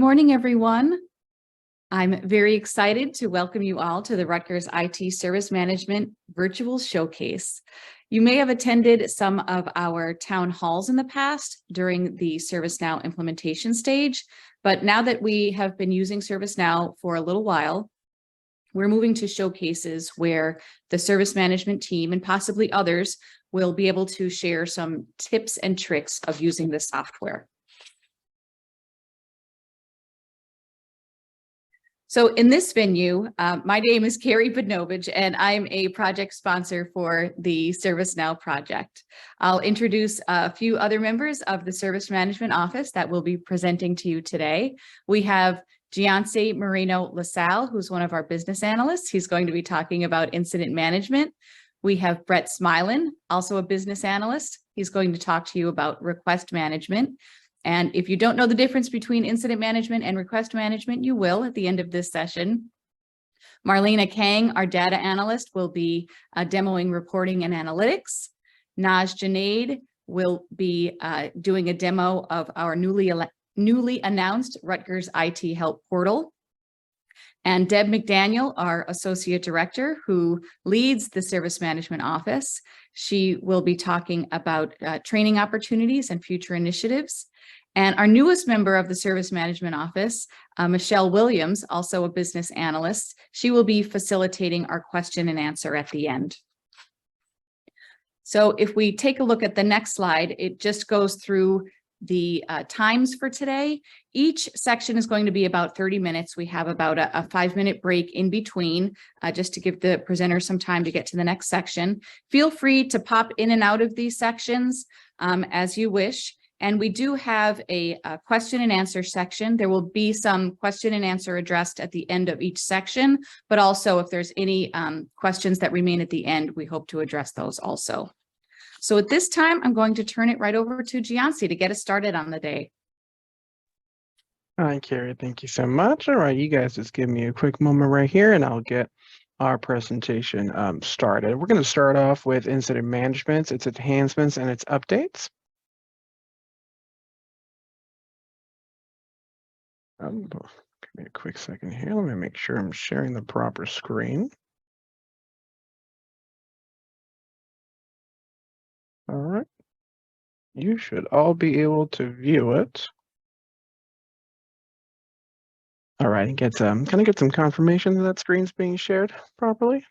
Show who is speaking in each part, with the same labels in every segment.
Speaker 1: Morning, everyone. I'm very excited to welcome you all to the Rutgers IT Service Management Virtual Showcase. You may have attended some of our town halls in the past during the ServiceNow implementation stage, but now that we have been using ServiceNow for a little while, we're moving to showcases where the service management team and possibly others will be able to share some tips and tricks of using the software. So in this venue, my name is Carrie Bednovich, and I'm a project sponsor for the ServiceNow project. I'll introduce a few other members of the Service Management Office that will be presenting to you today. We have Gianci Moreno-LaSalle, who's one of our business analysts. He's going to be talking about incident management. We have Brett Smilin, also a business analyst. He's going to talk to you about request management. And if you don't know the difference between incident management and request management, you will at the end of this session. Marlena Kang, our data analyst, will be demoing reporting and analytics. Naj Junaid will be doing a demo of our newly announced Rutgers IT Help Portal. And Deb McDaniel, our Associate Director, who leads the Service Management Office. She will be talking about training opportunities and future initiatives. And our newest member of the Service Management Office, Michelle Williams, also a business analyst, she will be facilitating our question and answer at the end. So if we take a look at the next slide, it just goes through the times for today. Each section is going to be about 30 minutes. We have about a 5-minute break in between, just to give the presenter some time to get to the next section. Feel free to pop in and out of these sections as you wish. And we do have a question and answer section. There will be some question and answer addressed at the end of each section, but also if there's any questions that remain at the end, we hope to address those also. So at this time, I'm going to turn it right over to Gianci to get us started on the day.
Speaker 2: Hi, Carrie. Thank you so much. All right, you guys just give me a quick moment right here and I'll get our presentation started. We're going to start off with incident management, its enhancements and its updates. Give me a quick second here. Let me make sure I'm sharing the proper screen. All right. You should all be able to view it. All right, can I get some confirmation that screen's being shared properly?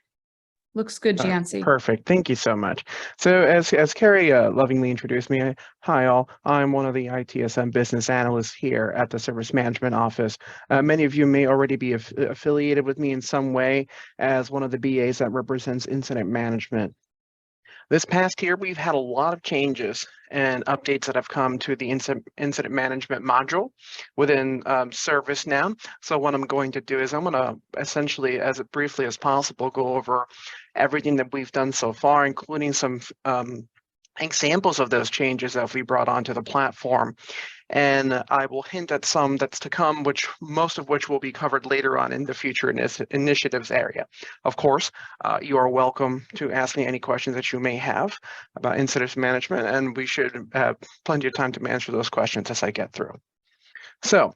Speaker 1: Looks good, Gianci.
Speaker 2: Perfect. Thank you so much. So as Carrie lovingly introduced me, hi all. I'm one of the ITSM business analysts here at the Service Management Office. Many of you may already be affiliated with me in some way as one of the BAs that represents incident management. This past year, we've had a lot of changes and updates that have come to the incident management module within ServiceNow. So what I'm going to do is I'm going to essentially, as briefly as possible, go over everything that we've done so far, including some examples of those changes that we brought onto the platform. And I will hint at some that's to come, most of which will be covered later on in the future initiatives area. Of course, you are welcome to ask me any questions that you may have about incident management, and we should have plenty of time to answer those questions as I get through. So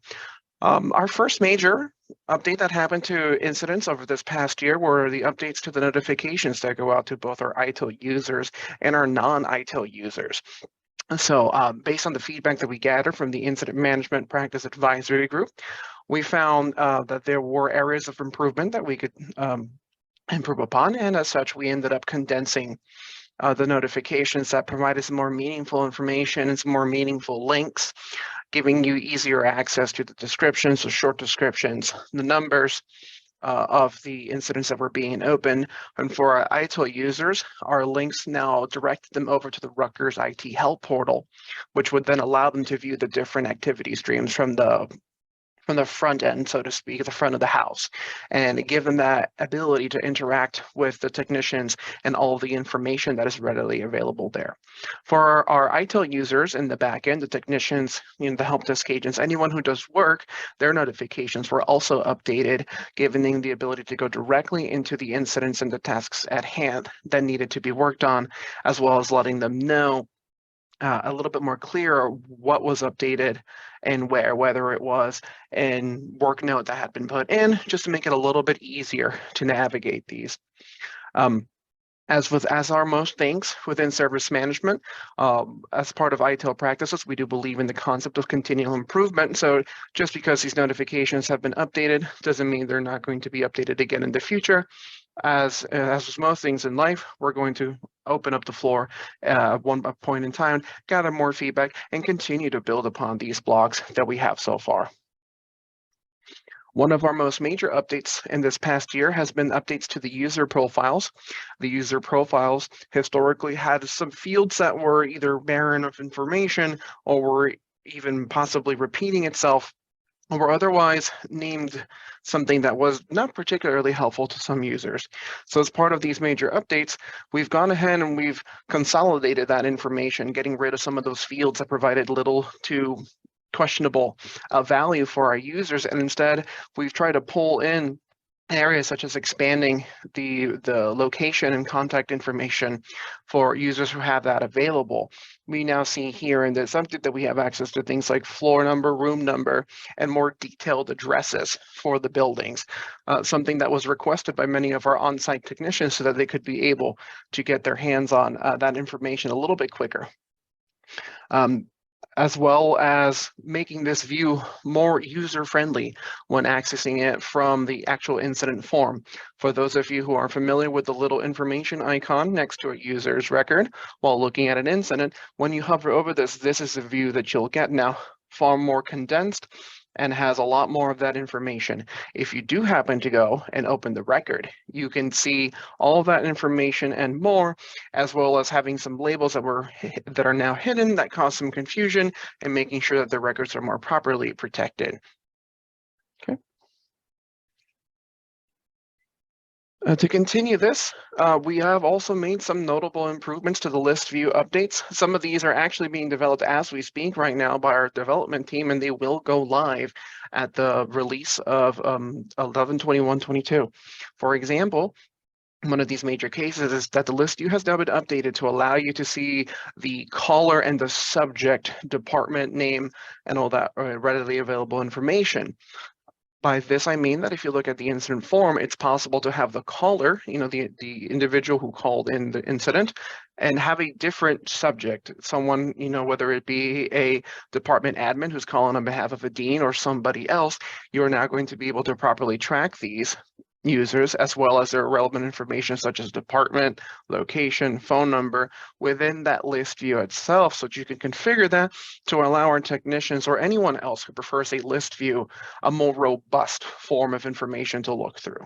Speaker 2: our first major update that happened to incidents over this past year were the updates to the notifications that go out to both our ITIL users and our non-ITIL users. So based on the feedback that we gathered from the Incident Management Practice Advisory Group, we found that there were areas of improvement that we could improve upon. And as such, we ended up condensing the notifications that provided some more meaningful information and some more meaningful links, giving you easier access to the descriptions, the short descriptions, the numbers of the incidents that were being opened. And for our ITIL users, our links now direct them over to the Rutgers IT Help Portal, which would then allow them to view the different activity streams from the front end, so to speak, the front of the house, and give them that ability to interact with the technicians and all the information that is readily available there. For our ITIL users in the back end, the technicians, the help desk agents, anyone who does work, their notifications were also updated, giving them the ability to go directly into the incidents and the tasks at hand that needed to be worked on, as well as letting them know a little bit more clear what was updated and where, whether it was in work note that had been put in, just to make it a little bit easier to navigate these. As are most things within service management, as part of ITIL practices, we do believe in the concept of continual improvement. So just because these notifications have been updated doesn't mean they're not going to be updated again in the future. As with most things in life, we're going to open up the floor at one point in time, gather more feedback, and continue to build upon these blogs that we have so far. One of our most major updates in this past year has been updates to the user profiles. The user profiles historically had some fields that were either barren of information or were even possibly repeating itself, or otherwise named something that was not particularly helpful to some users. So as part of these major updates, we've gone ahead and we've consolidated that information, getting rid of some of those fields that provided little to questionable value for our users. And instead, we've tried to pull in areas such as expanding the location and contact information for users who have that available. We now see here in this update that we have access to things like floor number, room number, and more detailed addresses for the buildings, something that was requested by many of our on-site technicians so that they could be able to get their hands on that information a little bit quicker. As well as making this view more user-friendly when accessing it from the actual incident form. For those of you who are familiar with the little information icon next to a user's record while looking at an incident, when you hover over this, this is the view that you'll get now, far more condensed and has a lot more of that information. If you do happen to go and open the record, you can see all of that information and more, as well as having some labels that are now hidden that cause some confusion, and making sure that the records are more properly protected. Okay. To continue this, we have also made some notable improvements to the list view updates. Some of these are actually being developed as we speak right now by our development team, and they will go live at the release of 11/21/22. For example, one of these major cases is that the list view has now been updated to allow you to see the caller and the subject, department name, and all that readily available information. By this, I mean that if you look at the incident form, it's possible to have the caller, the individual who called in the incident, and have a different subject, someone, whether it be a department admin who's calling on behalf of a dean or somebody else, you're now going to be able to properly track these users as well as their relevant information such as department, location, phone number within that list view itself, so that you can configure that to allow our technicians or anyone else who prefers a list view a more robust form of information to look through.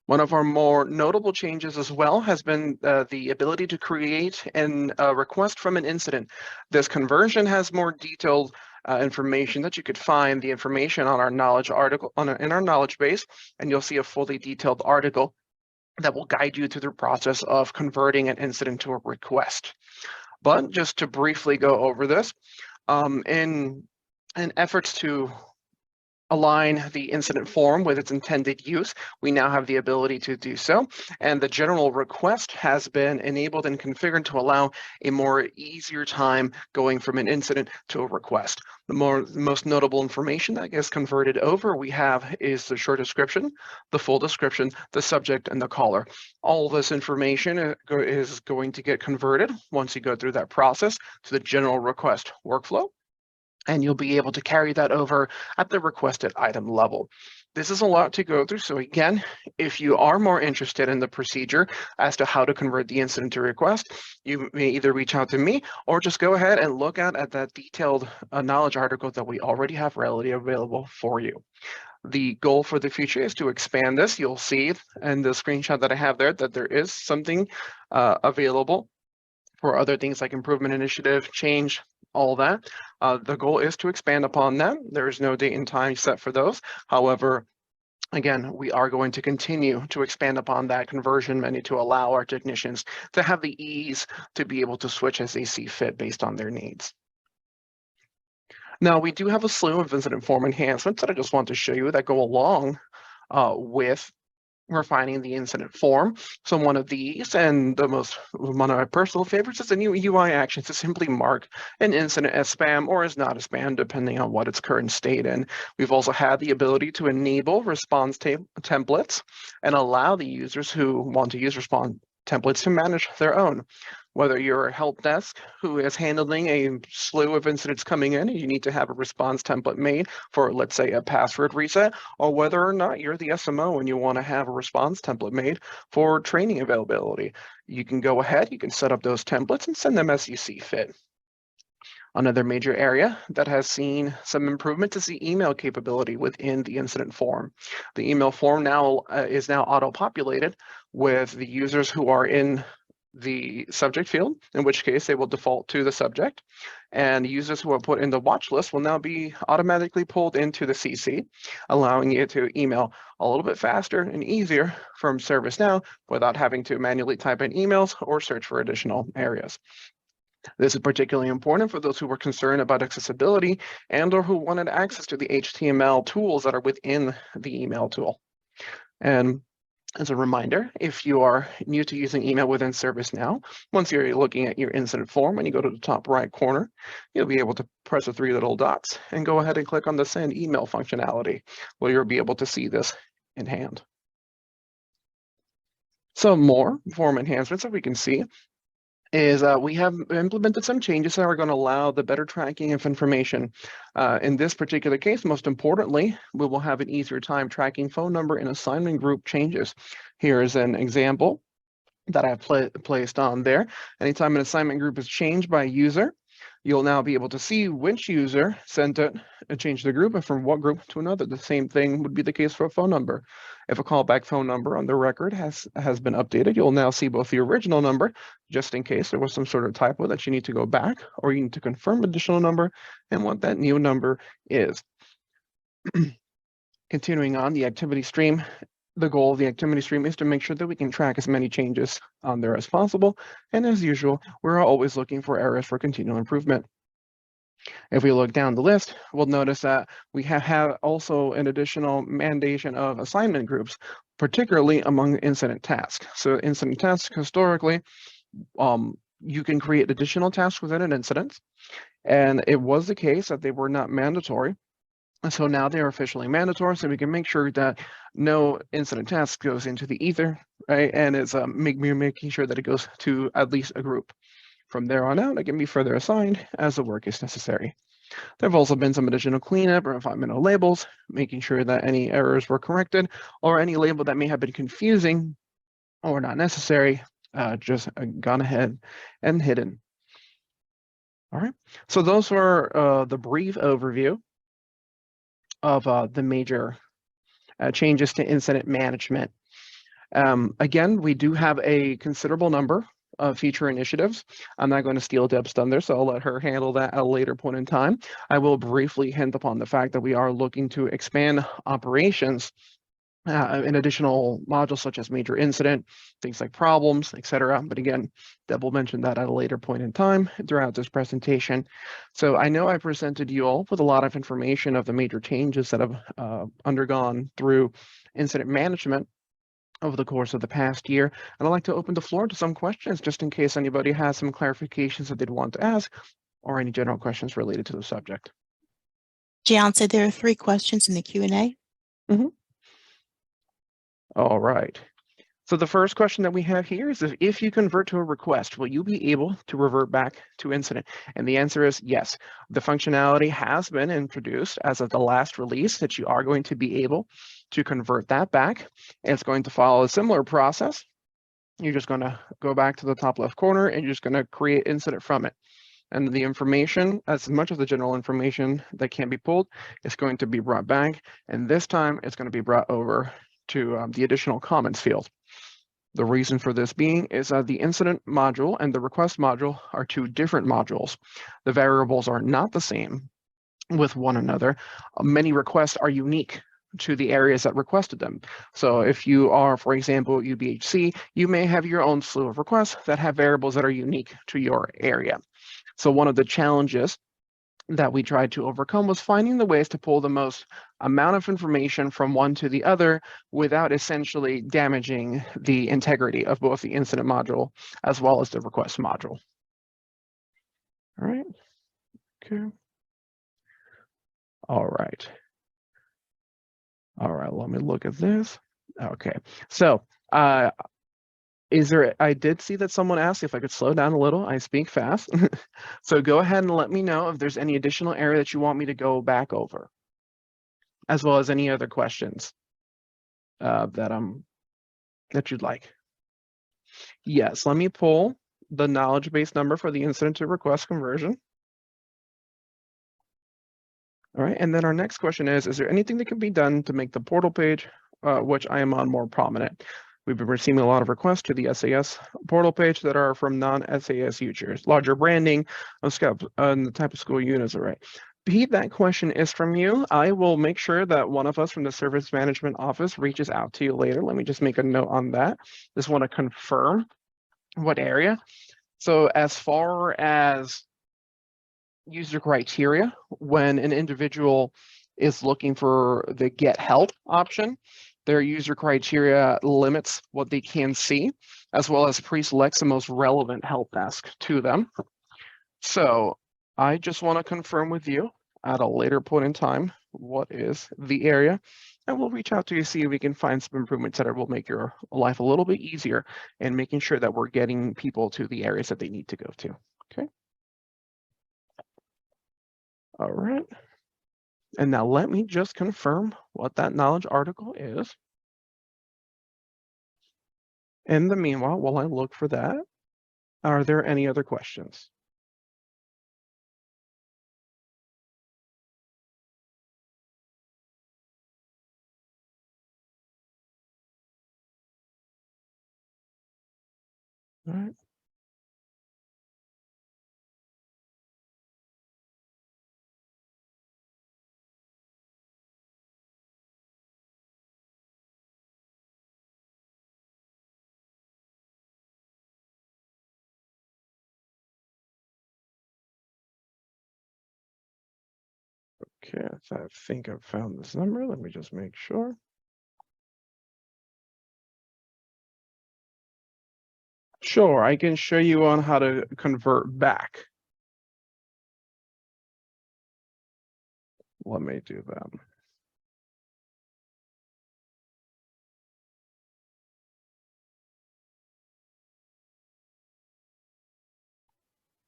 Speaker 2: One of our more notable changes as well has been the ability to create a request from an incident. This conversion has more detailed information that you could find the information on our knowledge article in our knowledge base, and you'll see a fully detailed article that will guide you through the process of converting an incident to a request. But just to briefly go over this, in efforts to align the incident form with its intended use, we now have the ability to do so. And the general request has been enabled and configured to allow a more easier time going from an incident to a request. The most notable information that gets converted over we have is the short description, the full description, the subject, and the caller. All this information is going to get converted once you go through that process to the general request workflow, and you'll be able to carry that over at the requested item level. This is a lot to go through, so again, if you are more interested in the procedure as to how to convert the incident to request, you may either reach out to me or just go ahead and look at that detailed knowledge article that we already have readily available for you. The goal for the future is to expand this. You'll see in the screenshot that I have there that there is something available for other things like improvement initiative, change, all that. The goal is to expand upon that. There is no date and time set for those. However, again, we are going to continue to expand upon that conversion menu to allow our technicians to have the ease to be able to switch as they see fit based on their needs. Now, we do have a slew of incident form enhancements that I just want to show you that go along with refining the incident form. So one of these, and one of my personal favorites, is a new UI action to simply mark an incident as spam or as not a spam, depending on what its current state in. We've also had the ability to enable response templates and allow the users who want to use response templates to manage their own. Whether you're a help desk who is handling a slew of incidents coming in and you need to have a response template made for, let's say, a password reset, or whether or not you're the SMO and you want to have a response template made for training availability, you can go ahead, you can set up those templates and send them as you see fit. Another major area that has seen some improvement is the email capability within the incident form. The email form now is now auto-populated with the users who are in the subject field, in which case they will default to the subject, and users who are put in the watch list will now be automatically pulled into the CC, allowing you to email a little bit faster and easier from ServiceNow without having to manually type in emails or search for additional areas. This is particularly important for those who were concerned about accessibility and or who wanted access to the HTML tools that are within the email tool. And as a reminder, if you are new to using email within ServiceNow, once you're looking at your incident form and you go to the top right corner, you'll be able to press the three little dots and go ahead and click on the send email functionality, where you'll be able to see this in hand. Some more form enhancements that we can see is we have implemented some changes that are going to allow the better tracking of information. In this particular case, most importantly, we will have an easier time tracking phone number and assignment group changes. Here is an example that I've placed on there. Anytime an assignment group is changed by a user, you'll now be able to see which user sent it, changed the group, and from what group to another. The same thing would be the case for a phone number. If a callback phone number on the record has been updated, you'll now see both the original number, just in case there was some sort of typo that you need to go back, or you need to confirm additional number, and what that new number is. Continuing on, the activity stream. The goal of the activity stream is to make sure that we can track as many changes on there as possible. And as usual, we're always looking for areas for continual improvement. If we look down the list, we'll notice that we have also an additional mandation of assignment groups, particularly among incident tasks. So incident tasks, historically, you can create additional tasks within an incident. And it was the case that they were not mandatory. So now they're officially mandatory, so we can make sure that no incident task goes into the ether, right? And it's making sure that it goes to at least a group. From there on out, it can be further assigned as the work is necessary. There have also been some additional cleanup or refinement of labels, making sure that any errors were corrected or any label that may have been confusing or not necessary, just gone ahead and hidden. All right, so those were the brief overview of the major changes to incident management. Again, we do have a considerable number of feature initiatives. I'm not going to steal Deb's thunder, so I'll let her handle that at a later point in time. I will briefly hint upon the fact that we are looking to expand operations in additional modules such as major incident, things like problems, etc. But again, Deb will mention that at a later point in time throughout this presentation. So I know I presented you all with a lot of information of the major changes that have undergone through incident management over the course of the past year. And I'd like to open the floor to some questions, just in case anybody has some clarifications that they'd want to ask, or any general questions related to the subject.
Speaker 3: Jan said there are 3 questions in the Q&A.
Speaker 2: All right. So the first question that we have here is, if you convert to a request, will you be able to revert back to incident? And the answer is yes. The functionality has been introduced as of the last release that you are going to be able to convert that back. And it's going to follow a similar process. You're just going to go back to the top left corner and you're just going to create incident from it. And the information, as much of the general information that can be pulled, is going to be brought back. And this time it's going to be brought over to the additional comments field. The reason for this being is that the incident module and the request module are 2 different modules. The variables are not the same with one another. Many requests are unique to the areas that requested them. So if you are, for example, UBHC, you may have your own slew of requests that have variables that are unique to your area. So one of the challenges that we tried to overcome was finding the ways to pull the most amount of information from one to the other without essentially damaging the integrity of both the incident module as well as the request module. All right. Okay. All right. All right, let me look at this. Okay, so I did see that someone asked if I could slow down a little. I speak fast. So go ahead and let me know if there's any additional area that you want me to go back over, as well as any other questions that you'd like. Yes, let me pull the knowledge base number for the incident to request conversion. All right, and then our next question is there anything that can be done to make the portal page, which I am on, more prominent? We've been receiving a lot of requests to the SAS portal page that are from non-SAS users, larger branding, and the type of school units, all right. Pete, that question is from you. I will make sure that one of us from the service management office reaches out to you later. Let me just make a note on that. Just want to confirm what area. So as far as user criteria, when an individual is looking for the get help option, their user criteria limits what they can see, as well as pre-selects the most relevant help desk to them. So I just want to confirm with you at a later point in time what is the area, and we'll reach out to you, see if we can find some improvements that will make your life a little bit easier and making sure that we're getting people to the areas that they need to go to. Okay. All right. And now let me just confirm what that knowledge article is. In the meanwhile, while I look for that, are there any other questions? All right. Okay, so I think I've found this number. Let me just make sure. Sure, I can show you on how to convert back. Let me do that.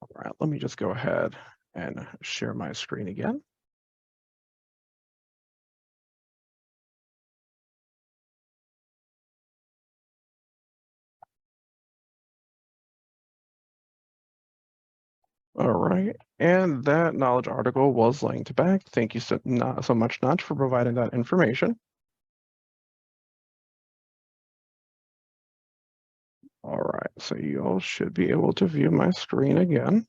Speaker 2: All right, let me just go ahead and share my screen again. All right, and that knowledge article was linked back. Thank you so much, Notch, for providing that information. All right, so you all should be able to view my screen again.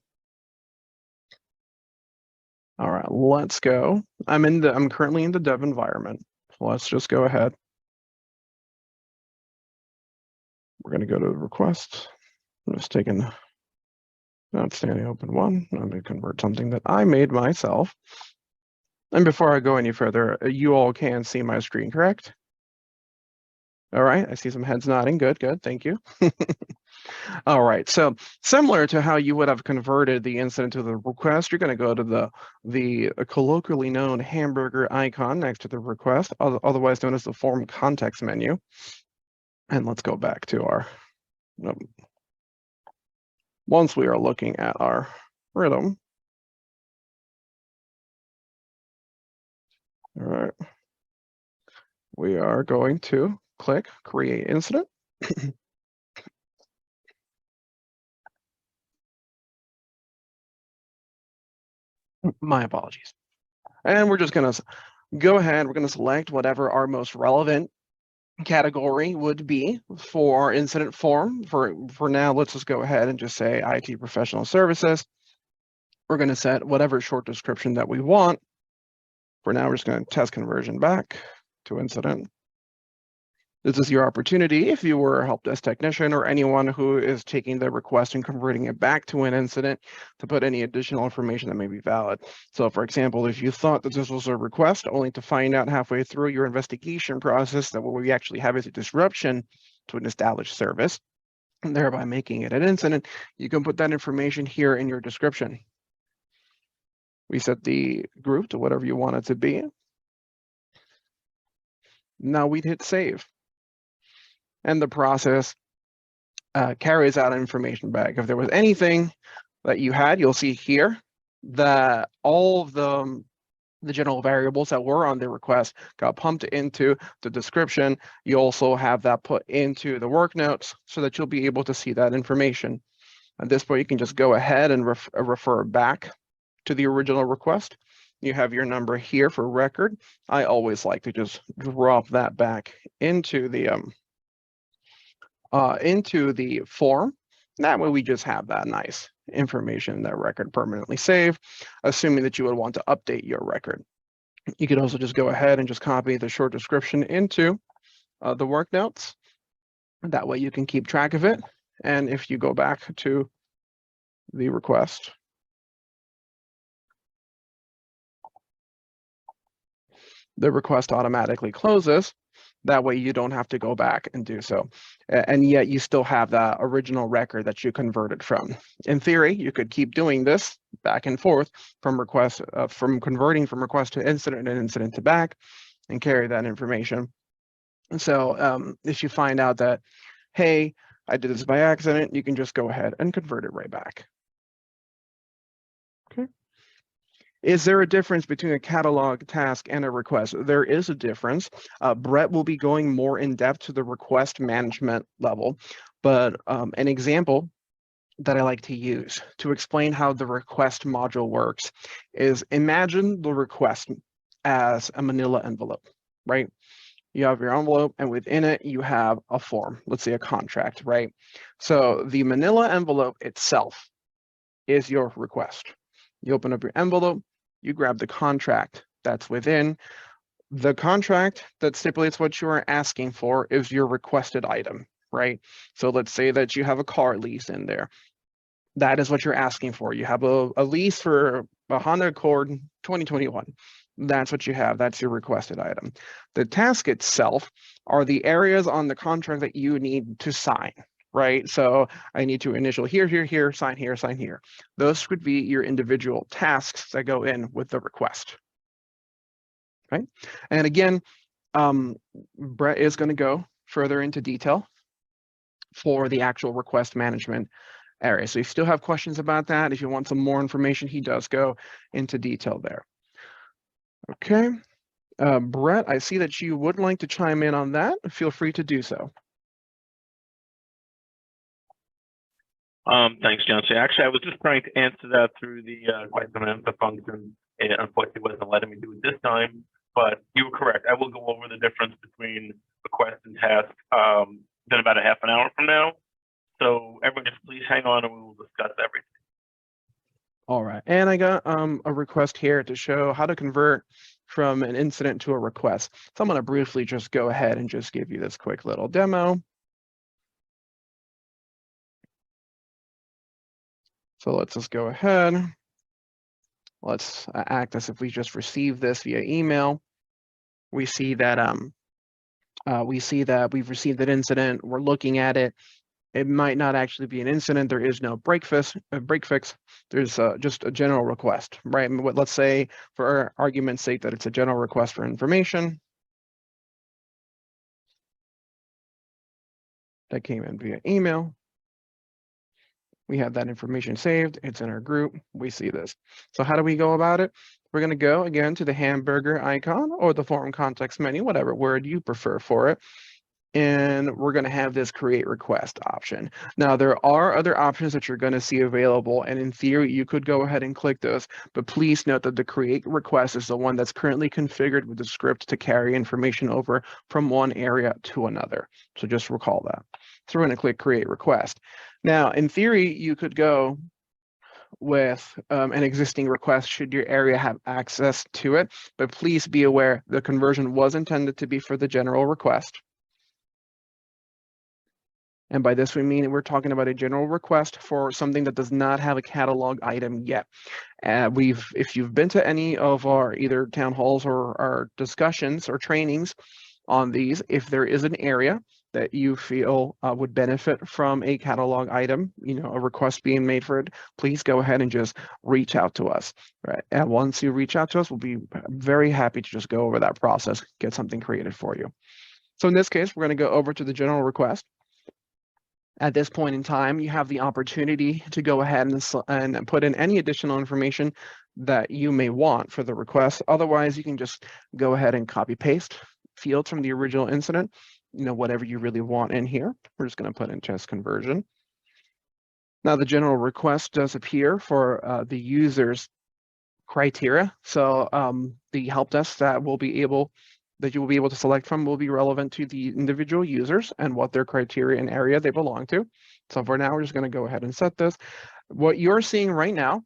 Speaker 2: All right, let's go. I'm currently in the dev environment. Let's just go ahead. We're going to go to request. I'm just taking outstanding open one. I'm going to convert something that I made myself. And before I go any further, you all can see my screen, correct? All right, I see some heads nodding. Good, good. Thank you. All right, so similar to how you would have converted the incident to the request, you're going to go to the colloquially known hamburger icon next to the request, otherwise known as the form context menu. And let's go back to our, once we are looking at our rhythm. All right, we are going to click create incident. My apologies. And we're just going to go ahead. We're going to select whatever our most relevant category would be for incident form. For now, let's just go ahead and just say IT professional services. We're going to set whatever short description that we want. For now, we're just going to test conversion back to incident. This is your opportunity if you were a help desk technician or anyone who is taking the request and converting it back to an incident to put any additional information that may be valid. So for example, if you thought that this was a request only to find out halfway through your investigation process that what we actually have is a disruption to an established service, and thereby making it an incident, you can put that information here in your description. We set the group to whatever you want it to be. Now we'd hit save. And the process carries out information back. If there was anything that you had, you'll see here that all of the general variables that were on the request got pumped into the description. You also have that put into the work notes so that you'll be able to see that information. At this point, you can just go ahead and refer back to the original request. You have your number here for record. I always like to just drop that back into the form. That way we just have that nice information, that record permanently saved, assuming that you would want to update your record. You could also just go ahead and just copy the short description into the work notes. That way you can keep track of it. And if you go back to the request, the request automatically closes. That way you don't have to go back and do so. And yet you still have that original record that you converted from. In theory, you could keep doing this back and forth from request, from converting from request to incident and incident to back, and carry that information. And so if you find out that, hey, I did this by accident, you can just go ahead and convert it right back. Okay. Is there a difference between a catalog task and a request? There is a difference. Brett will be going more in depth to the request management level, but an example that I like to use to explain how the request module works is imagine the request as a manila envelope, right? You have your envelope and within it, you have a form, let's say a contract, right? So the manila envelope itself is your request. You open up your envelope, you grab the contract that's within. The contract that stipulates what you are asking for is your requested item, right? So let's say that you have a car lease in there. That is what you're asking for. You have a lease for a Honda Accord 2021. That's what you have. That's your requested item. The task itself are the areas on the contract that you need to sign, right? So I need to initial here, sign here, sign here. Those would be your individual tasks that go in with the request, right? And again, Brett is going to go further into detail for the actual request management area. So if you still have questions about that, if you want some more information, he does go into detail there. Okay. Brett, I see that you would like to chime in on that. Feel free to do so.
Speaker 4: Thanks, John. So actually, I was just trying to answer that through the question and answer function. It unfortunately wasn't letting me do it this time, but you were correct. I will go over the difference between request and task in about a half an hour from now. So everyone just please hang on and we will discuss everything.
Speaker 2: All right. And I got a request here to show how to convert from an incident to a request. So I'm going to briefly just go ahead and just give you this quick little demo. So let's just go ahead. Let's act as if we just received this via email. We see that we've received that incident. We're looking at it. It might not actually be an incident. There is no break fix. There's just a general request, right? And let's say, for our argument's sake, that it's a general request for information that came in via email. We have that information saved. It's in our group. We see this. So how do we go about it? We're going to go again to the hamburger icon or the form context menu, whatever word you prefer for it. And we're going to have this create request option. Now, there are other options that you're going to see available, and in theory, you could go ahead and click those, but please note that the create request is the one that's currently configured with the script to carry information over from one area to another. So just recall that. So we're going to click create request. Now, in theory, you could go with an existing request should your area have access to it, but please be aware the conversion was intended to be for the general request. And by this, we mean we're talking about a general request for something that does not have a catalog item yet. If you've been to any of our either town halls or our discussions or trainings on these, if there is an area that you feel would benefit from a catalog item, a request being made for it, please go ahead and just reach out to us, right? And once you reach out to us, we'll be very happy to just go over that process, get something created for you. So in this case, we're going to go over to the general request. At this point in time, you have the opportunity to go ahead and put in any additional information that you may want for the request. Otherwise, you can just go ahead and copy paste fields from the original incident, whatever you really want in here. We're just going to put in test conversion. Now, the general request does appear for the user's criteria. So the help desk that you will be able to select from will be relevant to the individual users and what their criteria and area they belong to. So for now, we're just going to go ahead and set this. What you're seeing right now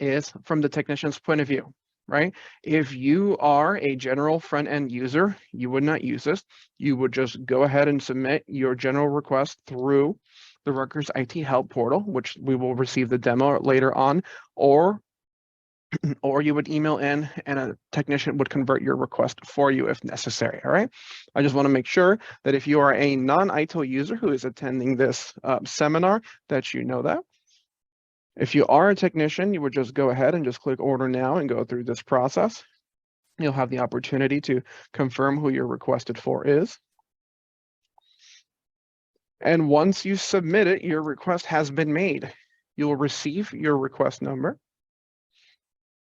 Speaker 2: is from the technician's point of view, right? If you are a general front-end user, you would not use this. You would just go ahead and submit your general request through the Rutgers IT help portal, which we will receive the demo later on, or you would email in and a technician would convert your request for you if necessary, all right? I just want to make sure that if you are a non-ITIL user who is attending this seminar, that you know that. If you are a technician, you would just go ahead and just click order now and go through this process. You'll have the opportunity to confirm who your requested for is. And once you submit it, your request has been made. You will receive your request number.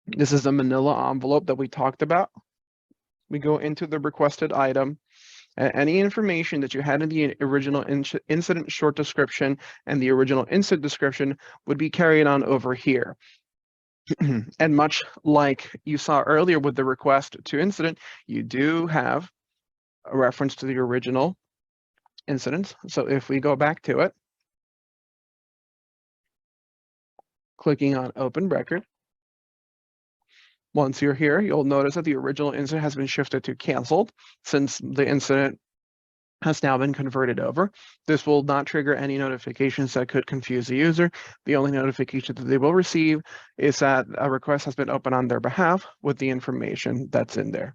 Speaker 2: This is a manila envelope that we talked about. We go into the requested item. Any information that you had in the original incident short description and the original incident description would be carried on over here. And much like you saw earlier with the request to incident, you do have a reference to the original incident. So if we go back to it, clicking on open record, once you're here, you'll notice that the original incident has been shifted to canceled since the incident has now been converted over. This will not trigger any notifications that could confuse the user. The only notification that they will receive is that a request has been opened on their behalf with the information that's in there.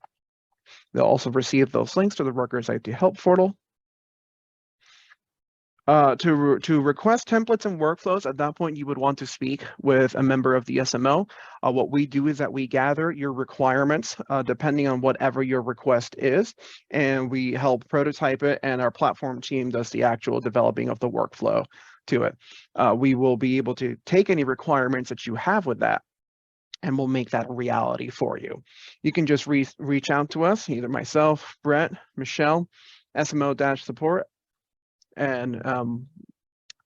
Speaker 2: They'll also receive those links to the Rutgers IT help portal. To request templates and workflows, at that point, you would want to speak with a member of the SMO. What we do is that we gather your requirements depending on whatever your request is, and we help prototype it, and our platform team does the actual developing of the workflow to it. We will be able to take any requirements that you have with that, and we'll make that a reality for you. You can just reach out to us, either myself, Brett, Michelle, SMO-support, and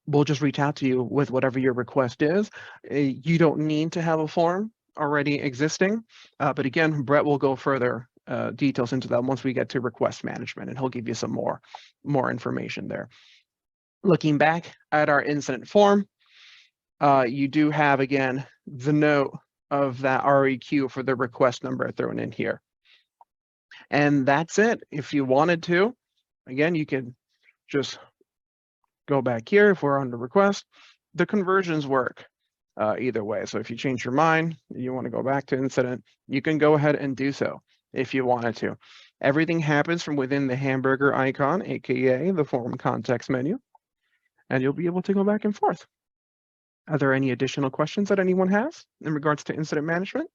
Speaker 2: we'll just reach out to you with whatever your request is. You don't need to have a form already existing, but again, Brett will go further details into that once we get to request management, and he'll give you some more information there. Looking back at our incident form, you do have, again, the note of that REQ for the request number thrown in here. And that's it. If you wanted to, again, you can just go back here. If we're on the request, the conversions work either way. So if you change your mind, you want to go back to incident, you can go ahead and do so if you wanted to. Everything happens from within the hamburger icon, aka the form context menu, and you'll be able to go back and forth. Are there any additional questions that anyone has in regards to incident management?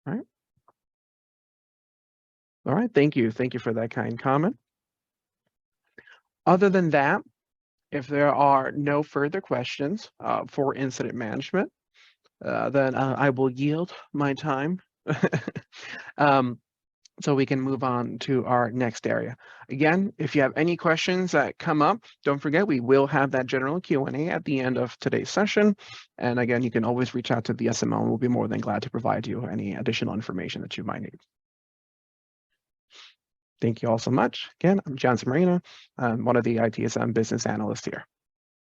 Speaker 2: All right. All right, thank you. Thank you for that kind comment. Other than that, if there are no further questions for incident management, then I will yield my time so we can move on to our next area. Again, if you have any questions that come up, don't forget we will have that general Q&A at the end of today's session. And again, you can always reach out to the SMO, and we'll be more than glad to provide you any additional information that you might need. Thank you all so much. Again, I'm John Marina. I'm one of the ITSM business analysts here.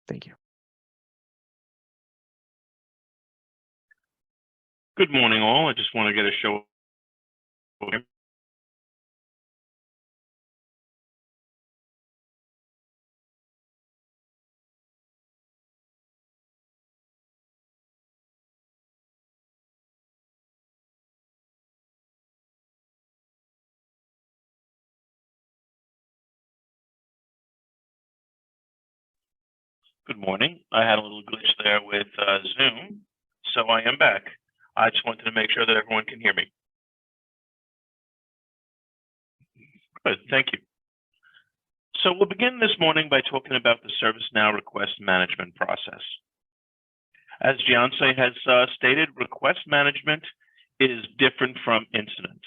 Speaker 2: Thank you.
Speaker 4: Good morning, all. I just want to get a show. Good morning. I had a little glitch there with Zoom, so I am back. I just wanted to make sure that everyone can hear me. Good, thank you. So we'll begin this morning by talking about the ServiceNow request management process. As Gianse has stated, request management is different from incident.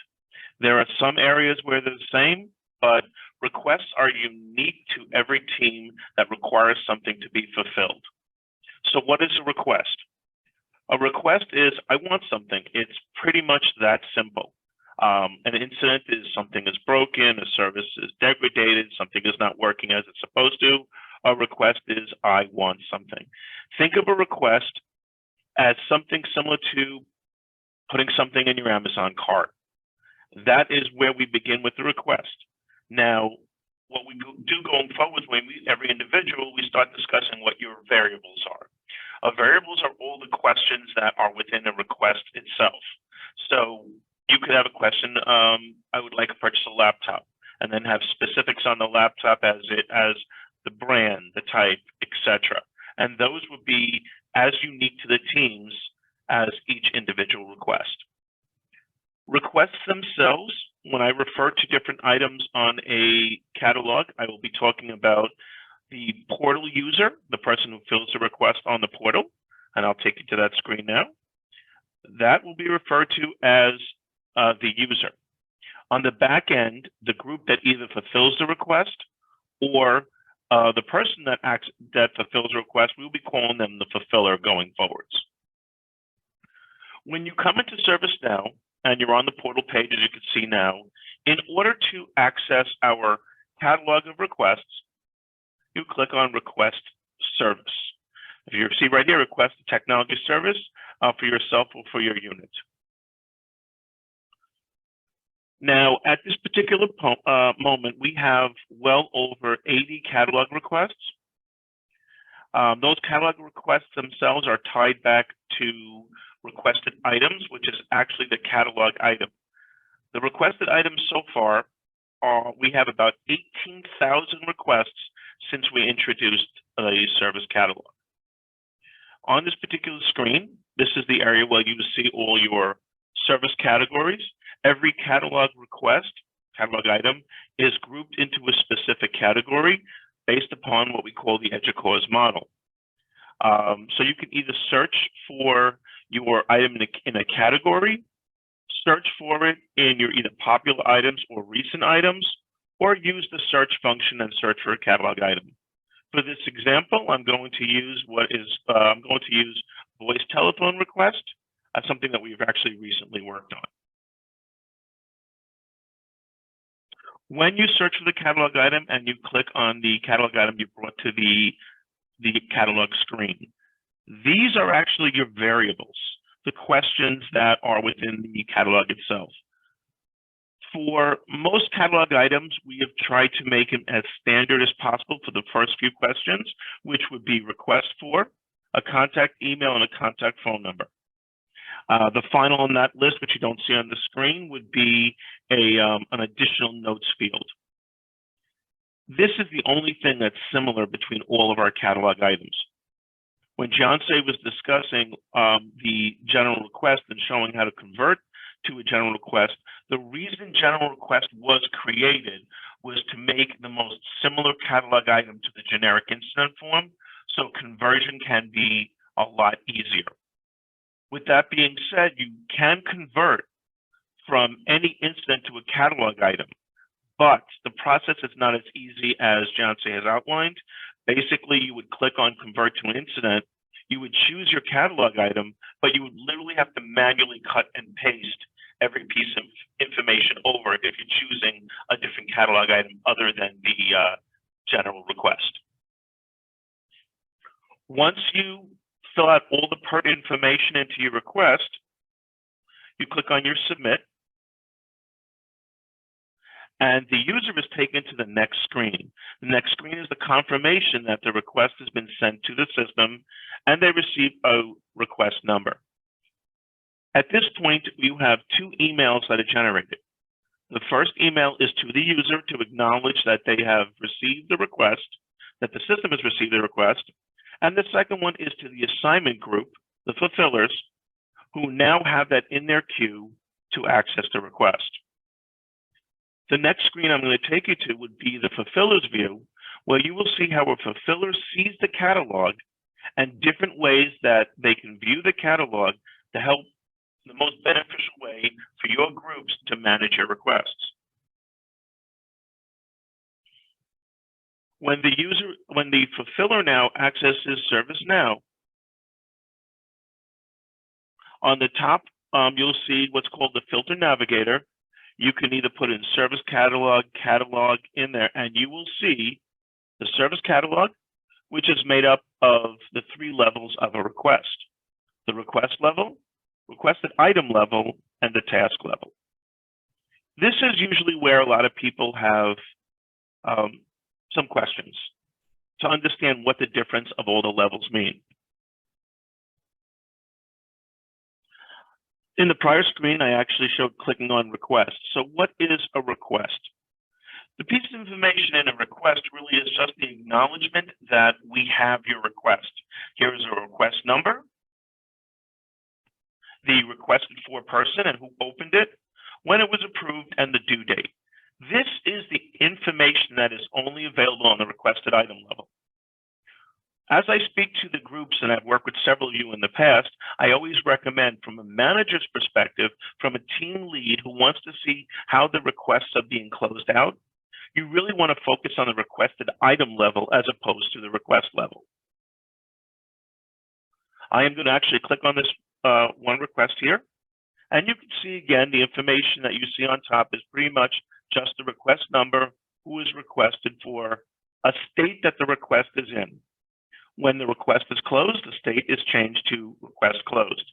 Speaker 4: There are some areas where they're the same, but requests are unique to every team that requires something to be fulfilled. So what is a request? A request is, I want something. It's pretty much that simple. An incident is something is broken, a service is degraded, something is not working as it's supposed to. A request is, I want something. Think of a request as something similar to putting something in your Amazon cart. That is where we begin with the request. Now, what we do going forward when we meet every individual, we start discussing what your variables are. Variables are all the questions that are within a request itself. So you could have a question, I would like to purchase a laptop, and then have specifics on the laptop as the brand, the type, etc. And those would be as unique to the teams as each individual request. Requests themselves, when I refer to different items on a catalog, I will be talking about the portal user, the person who fills the request on the portal, and I'll take you to that screen now. That will be referred to as the user. On the back end, the group that either fulfills the request or the person that fulfills the request, we'll be calling them the fulfiller going forwards. When you come into ServiceNow and you're on the portal page, as you can see now, in order to access our catalog of requests, you click on Request Service. If you see right here, request a technology service for yourself or for your unit. Now, at this particular moment, we have well over 80 catalog requests. Those catalog requests themselves are tied back to requested items, which is actually the catalog item. The requested items so far we have about 18,000 requests since we introduced a service catalog. On this particular screen, this is the area where you see all your service categories. Every catalog request, catalog item, is grouped into a specific category based upon what we call the EDGECAUSE model. So you can either search for your item in a category, search for it in your either popular items or recent items, or use the search function and search for a catalog item. For this example, I'm going to use voice telephone request as something that we've actually recently worked on. When you search for the catalog item and you click on the catalog item, you're brought to the catalog screen. These are actually your variables, the questions that are within the catalog itself. For most catalog items, we have tried to make them as standard as possible for the first few questions, which would be request for, a contact email, and a contact phone number. The final on that list, which you don't see on the screen, would be an additional notes field. This is the only thing that's similar between all of our catalog items. When Gianse was discussing the general request and showing how to convert to a general request, the reason general request was created was to make the most similar catalog item to the generic incident form, so conversion can be a lot easier. With that being said, you can convert from any incident to a catalog item, but the process is not as easy as Gianse has outlined. Basically, you would click on convert to an incident, you would choose your catalog item, but you would literally have to manually cut and paste every piece of information over it if you're choosing a different catalog item other than the general request. Once you fill out all the pertinent information into your request, You click on your submit, and the user is taken to the next screen. The next screen is the confirmation that the request has been sent to the system and they receive a request number. At this point, you have two emails that are generated. The first email is to the user to acknowledge that they have received the request, that the system has received the request. And the second one is to the assignment group, the fulfillers, who now have that in their queue to access the request. The next screen I'm going to take you to would be the fulfiller's view, where you will see how a fulfiller sees the catalog and different ways that they can view the catalog to help the most beneficial way for your groups to manage your requests. When the fulfiller now accesses ServiceNow, on the top, you'll see what's called the filter navigator. You can either put in service catalog in there, and you will see the service catalog, which is made up of the three levels of a request: the request level, requested item level, and the task level. This is usually where a lot of people have some questions to understand what the difference of all the levels mean. In the prior screen, I actually showed clicking on request. So what is a request? The piece of information in a request really is just the acknowledgement that we have your request. Here is a request number, the requested for person and who opened it, when it was approved, and the due date. This is the information that is only available on the requested item level. As I speak to the groups, and I've worked with several of you in the past, I always recommend, from a manager's perspective, from a team lead who wants to see how the requests are being closed out, you really want to focus on the requested item level as opposed to the request level. I am going to actually click on this one request here, and you can see again the information that you see on top is pretty much just the request number, who is requested for, a state that the request is in. When the request is closed, the state is changed to request closed.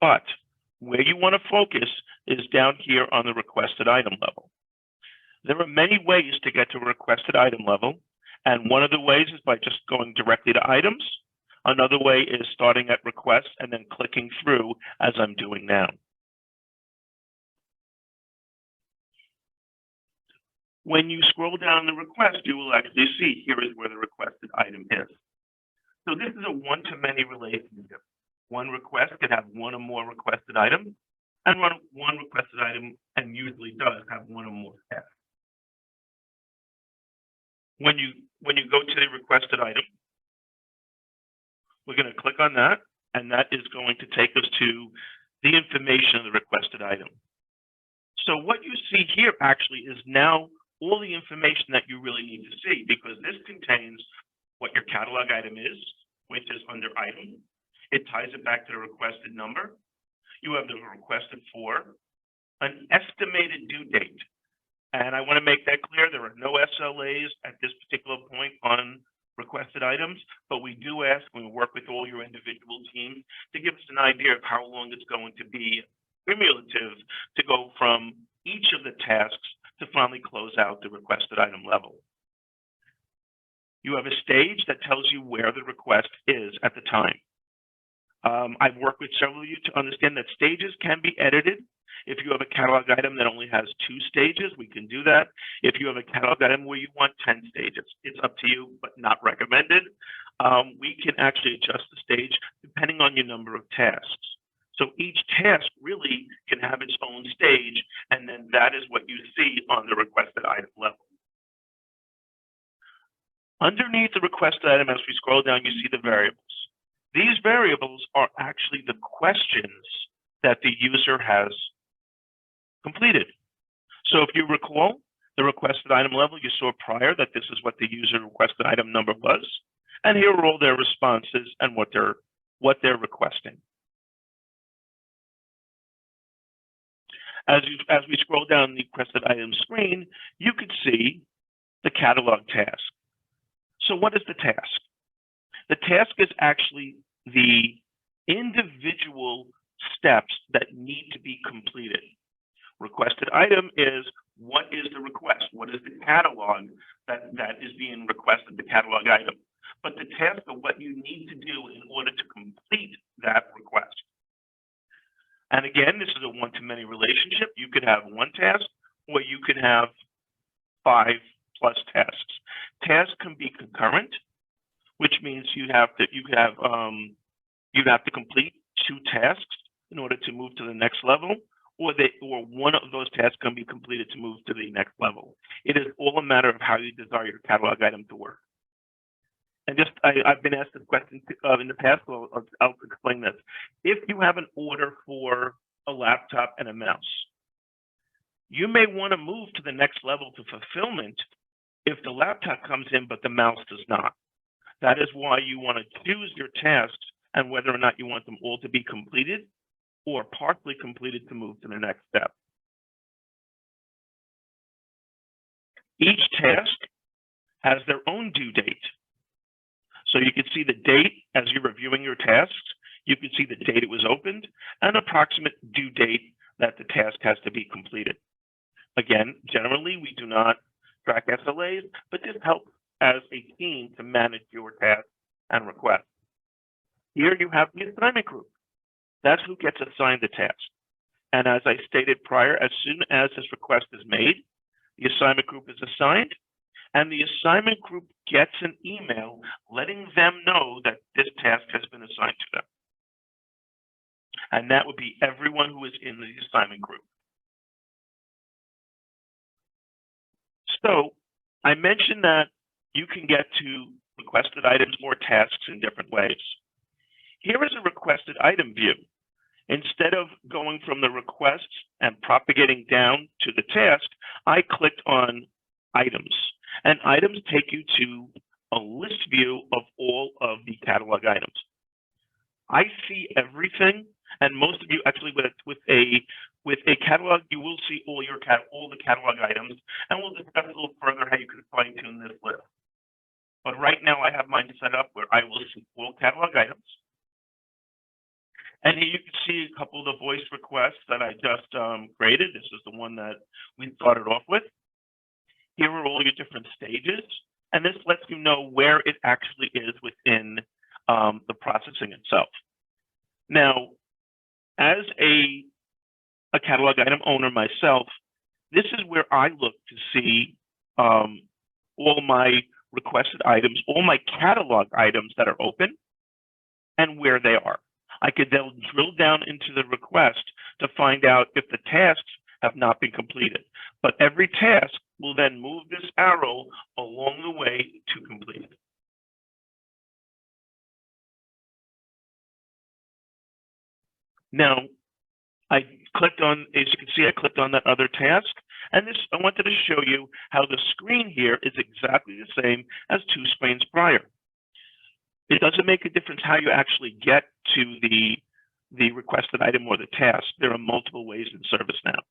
Speaker 4: But where you want to focus is down here on the requested item level. There are many ways to get to a requested item level, and one of the ways is by just going directly to items. Another way is starting at request and then clicking through as I'm doing now. When you scroll down the request, you will actually see here is where the requested item is. So this is a one-to-many relationship. One request can have one or more requested items, and one requested item, and usually does have one or more tasks. When you go to the requested item, we're going to click on that, and that is going to take us to the information of the requested item. So what you see here actually is now all the information that you really need to see, because this contains what your catalog item is, which is under item. It ties it back to the requested number. You have the requested for, an estimated due date. And I want to make that clear, there are no SLAs at this particular point on requested items, but we do ask when we work with all your individual teams to give us an idea of how long it's going to be cumulative to go from each of the tasks to finally close out the requested item level. You have a stage that tells you where the request is at the time. I've worked with several of you to understand that stages can be edited. If you have a catalog item that only has 2 stages, we can do that. If you have a catalog item where you want 10 stages, it's up to you, but not recommended. We can actually adjust the stage depending on your number of tasks. So each task really can have its own stage, and then that is what you see on the requested item level. Underneath the requested item, as we scroll down, you see the variables. These variables are actually the questions that the user has completed. So if you recall, the requested item level, you saw prior that this is what the user requested item number was, and here are all their responses and what they're requesting. As we scroll down the requested item screen, you can see the catalog task. So what is the task? The task is actually the individual steps that need to be completed. Requested item is, what is the request? What is the catalog that is being requested, the catalog item? But the task of what you need to do in order to complete that request. And again, this is a one-to-many relationship. You could have one task, or you could have 5+ tasks. Tasks can be concurrent, which means you'd have to complete 2 tasks in order to move to the next level, or one of those tasks can be completed to move to the next level. It is all a matter of how you desire your catalog item to work. And I've been asked this question in the past, so I'll explain this. If you have an order for a laptop and a mouse, you may want to move to the next level to fulfillment if the laptop comes in, but the mouse does not. That is why you want to choose your tasks and whether or not you want them all to be completed or partially completed to move to the next step. Each task has their own due date. So you can see the date as you're reviewing your tasks. You can see the date it was opened and approximate due date that the task has to be completed. Again, generally, we do not track SLAs, but this helps as a team to manage your tasks and requests. Here you have the assignment group. That's who gets assigned the task. And as I stated prior, as soon as this request is made, the assignment group is assigned, and the assignment group gets an email letting them know that this task has been assigned to them. And that would be everyone who is in the assignment group. So I mentioned that you can get to requested items or tasks in different ways. Here is a requested item view. Instead of going from the requests and propagating down to the task, I clicked on items. And items take you to a list view of all of the catalog items. I see everything, and most of you actually with a catalog, you will see all the catalog items, and we'll discuss a little further how you can fine tune this list. But right now I have mine set up where I will see all catalog items. And here you can see a couple of the voice requests that I just created. This is the one that we started off with. Here are all your different stages, and this lets you know where it actually is within the processing itself. Now, as a catalog item owner myself, this is where I look to see all my requested items, all my catalog items that are open, and where they are. I could then drill down into the request to find out if the tasks have not been completed. But every task will then move this arrow along the way to complete. Now, I clicked on, as you can see, I clicked on that other task. And this, I wanted to show you how the screen here is exactly the same as 2 screens prior. It doesn't make a difference how you actually get to the requested item or the task. There are multiple ways in ServiceNow.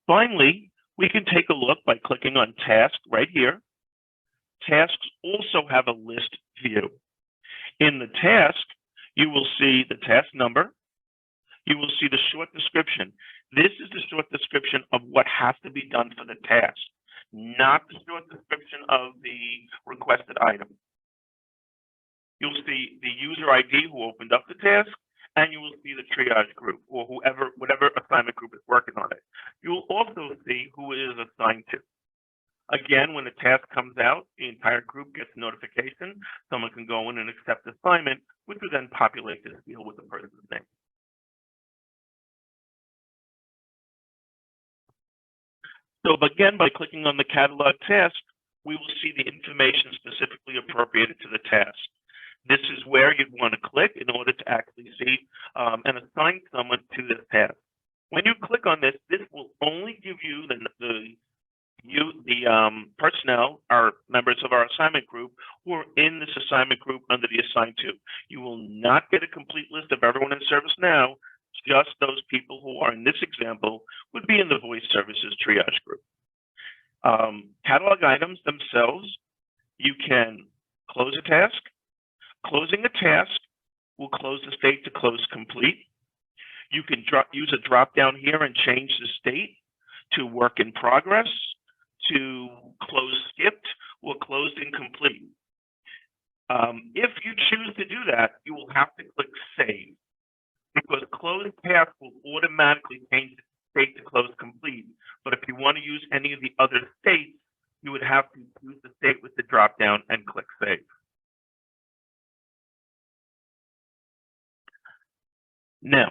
Speaker 4: Finally, we can take a look by clicking on Task right here. Tasks also have a list view. In the task, you will see the task number. You will see the short description. This is the short description of what has to be done for the task, not the short description of the requested item. You'll see the user ID who opened up the task, and you will see the triage group or whatever assignment group is working on it. You will also see who it is assigned to. Again, when the task comes out, the entire group gets a notification. Someone can go in and accept the assignment, which will then populate this field with the person's name. So again, by clicking on the catalog task, we will see the information specifically appropriated to the task. This is where you'd want to click in order to actually see and assign someone to this task. When you click on this, this will only give you the personnel, our members of our assignment group, who are in this assignment group under the assigned to. You will not get a complete list of everyone in ServiceNow. Just those people who are in this example would be in the voice services triage group. Catalog items themselves, you can close a task. Closing a task will close the state to close complete. You can use a drop down here and change the state to work in progress, to close skipped, or closed incomplete. If you choose to do that, you will have to click save, because closed task will automatically change the state to close complete. But if you want to use any of the other states, you would have to use the state with the drop down and click save. Now,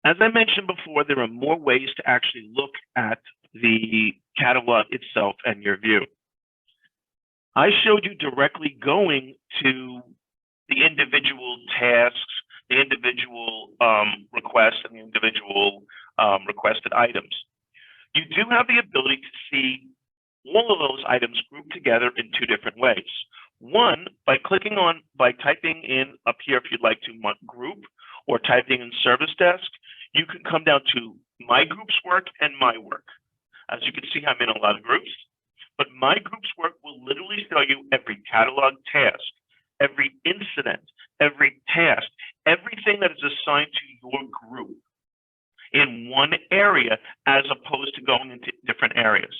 Speaker 4: as I mentioned before, there are more ways to actually look at the catalog itself and your view. I showed you directly going to the individual tasks, the individual requests, and the individual requested items. You do have the ability to see all of those items grouped together in two different ways. One, by typing in up here, if you'd like to group, or typing in service desk, you can come down to my group's work and my work. As you can see, I'm in a lot of groups, but my group's work will literally show you every catalog task, every incident, every task, everything that is assigned to your group in one area, as opposed to going into different areas.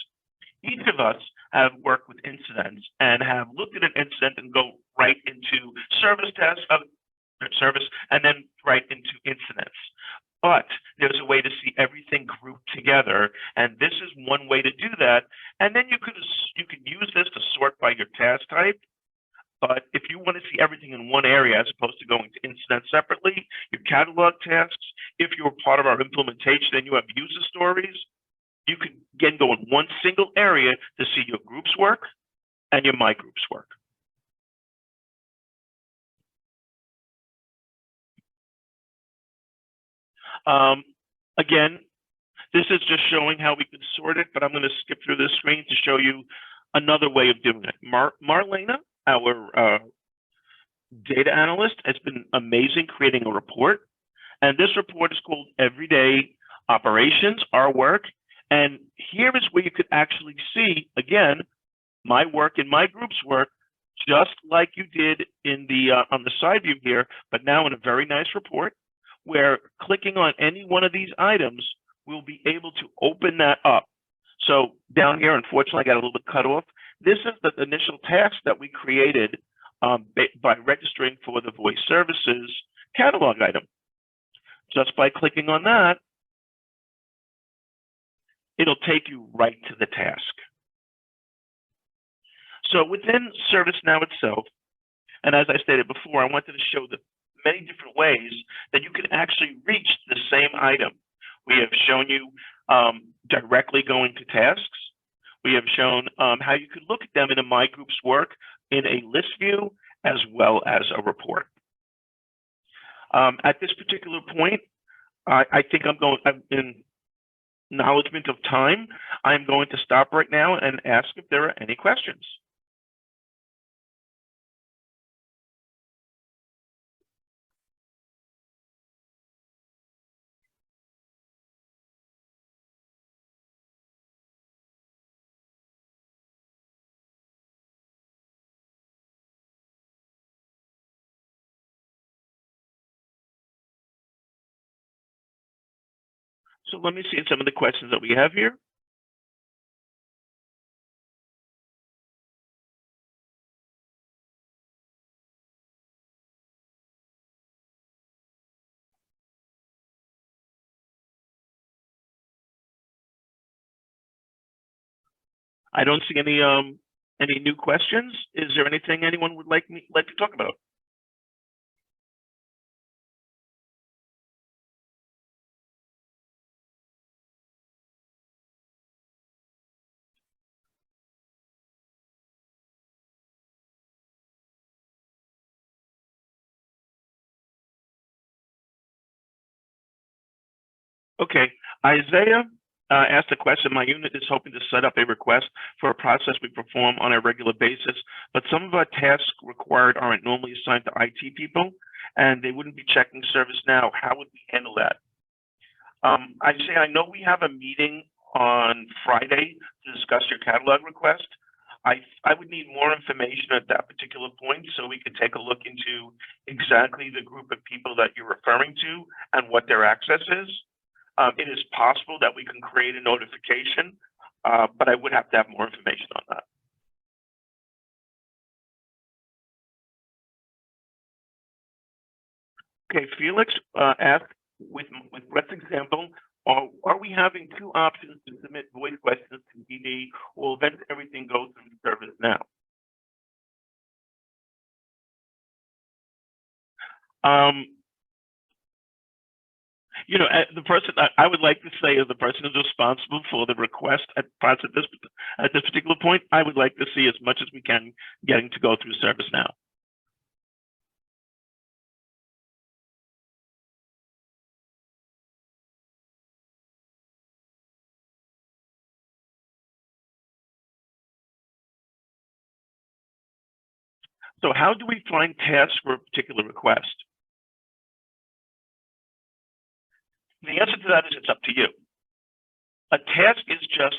Speaker 4: Each of us have worked with incidents and have looked at an incident and go right into service desk, service, and then right into incidents. But there's a way to see everything grouped together, and this is one way to do that. And then you can use this to sort by your task type. But if you want to see everything in one area as opposed to going to incidents separately, your catalog tasks, if you're part of our implementation and you have user stories, you can again go in one single area to see your group's work and your my group's work. Again, this is just showing how we can sort it, but I'm going to skip through this screen to show you another way of doing it. Marlena, our data analyst, has been amazing creating a report. And this report is called Everyday Operations, Our Work. And here is where you could actually see, again, my work and my group's work, just like you did in the on the side view here, but now in a very nice report, where clicking on any one of these items, we'll be able to open that up. So down here, unfortunately, I got a little bit cut off. This is the initial task that we created by registering for the voice services catalog item. Just by clicking on that, it'll take you right to the task. So within ServiceNow itself, and as I stated before, I wanted to show the many different ways that you can actually reach the same item. We have shown you directly going to tasks. We have shown how you could look at them in a My Group's work in a list view as well as a report. At this particular point, I think I'm in acknowledgement of time. I'm going to stop right now and ask if there are any questions. So let me see some of the questions that we have here. I don't see any new questions. Is there anything anyone would like to talk about? Okay, Isaiah asked a question. My unit is hoping to set up a request for a process we perform on a regular basis, but some of our tasks required aren't normally assigned to IT people, and they wouldn't be checking ServiceNow. How would we handle that? Isaiah, I know we have a meeting on Friday to discuss your catalog request. I would need more information at that particular point so we could take a look into exactly the group of people that you're referring to and what their access is. It is possible that we can create a notification, but I would have to have more information on that. Okay, Felix asked, with Brett's example, are we having two options to submit voice questions to DD, or then everything goes through ServiceNow? You know, the person I would like to say is the person who's responsible for the request at this particular point. I would like to see as much as we can getting to go through ServiceNow. So how do we find tasks for a particular request? The answer to that is it's up to you. A task is just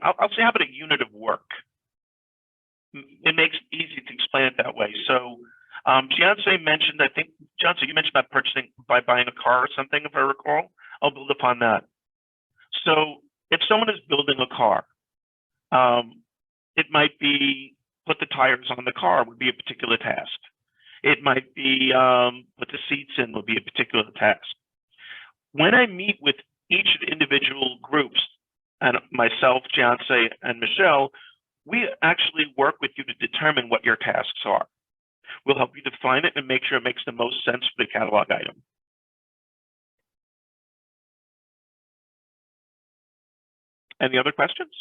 Speaker 4: I'll say, how about a unit of work? It makes it easy to explain it that way. So Beyonce mentioned, I think, Johnson, you mentioned about purchasing by buying a car or something, if I recall. I'll build upon that. So if someone is building a car, it might be put the tires on the car would be a particular task. It might be put the seats in would be a particular task. When I meet with each of the individual groups, and myself, Beyonce, and Michelle, we actually work with you to determine what your tasks are. We'll help you define it and make sure it makes the most sense for the catalog item. Any other questions?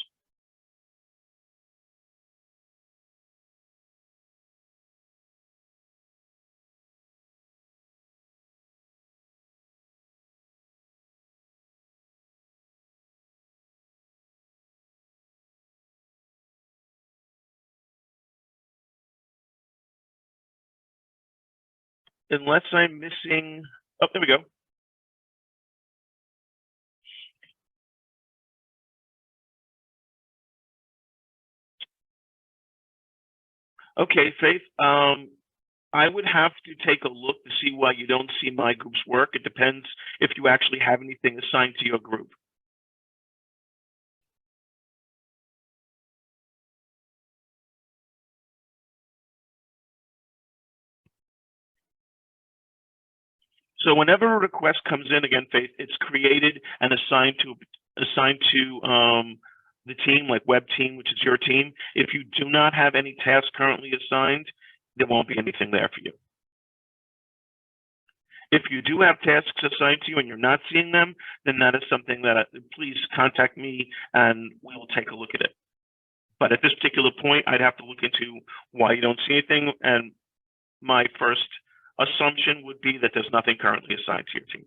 Speaker 4: Unless I'm missing, oh, there we go. Okay, Faith, I would have to take a look to see why you don't see my group's work. It depends if you actually have anything assigned to your group. So whenever a request comes in, again, Faith, it's created and assigned to the team, like web team, which is your team. If you do not have any tasks currently assigned, there won't be anything there for you. If you do have tasks assigned to you and you're not seeing them, then that is something that please contact me and we will take a look at it. But at this particular point, I'd have to look into why you don't see anything. And my first assumption would be that there's nothing currently assigned to your team.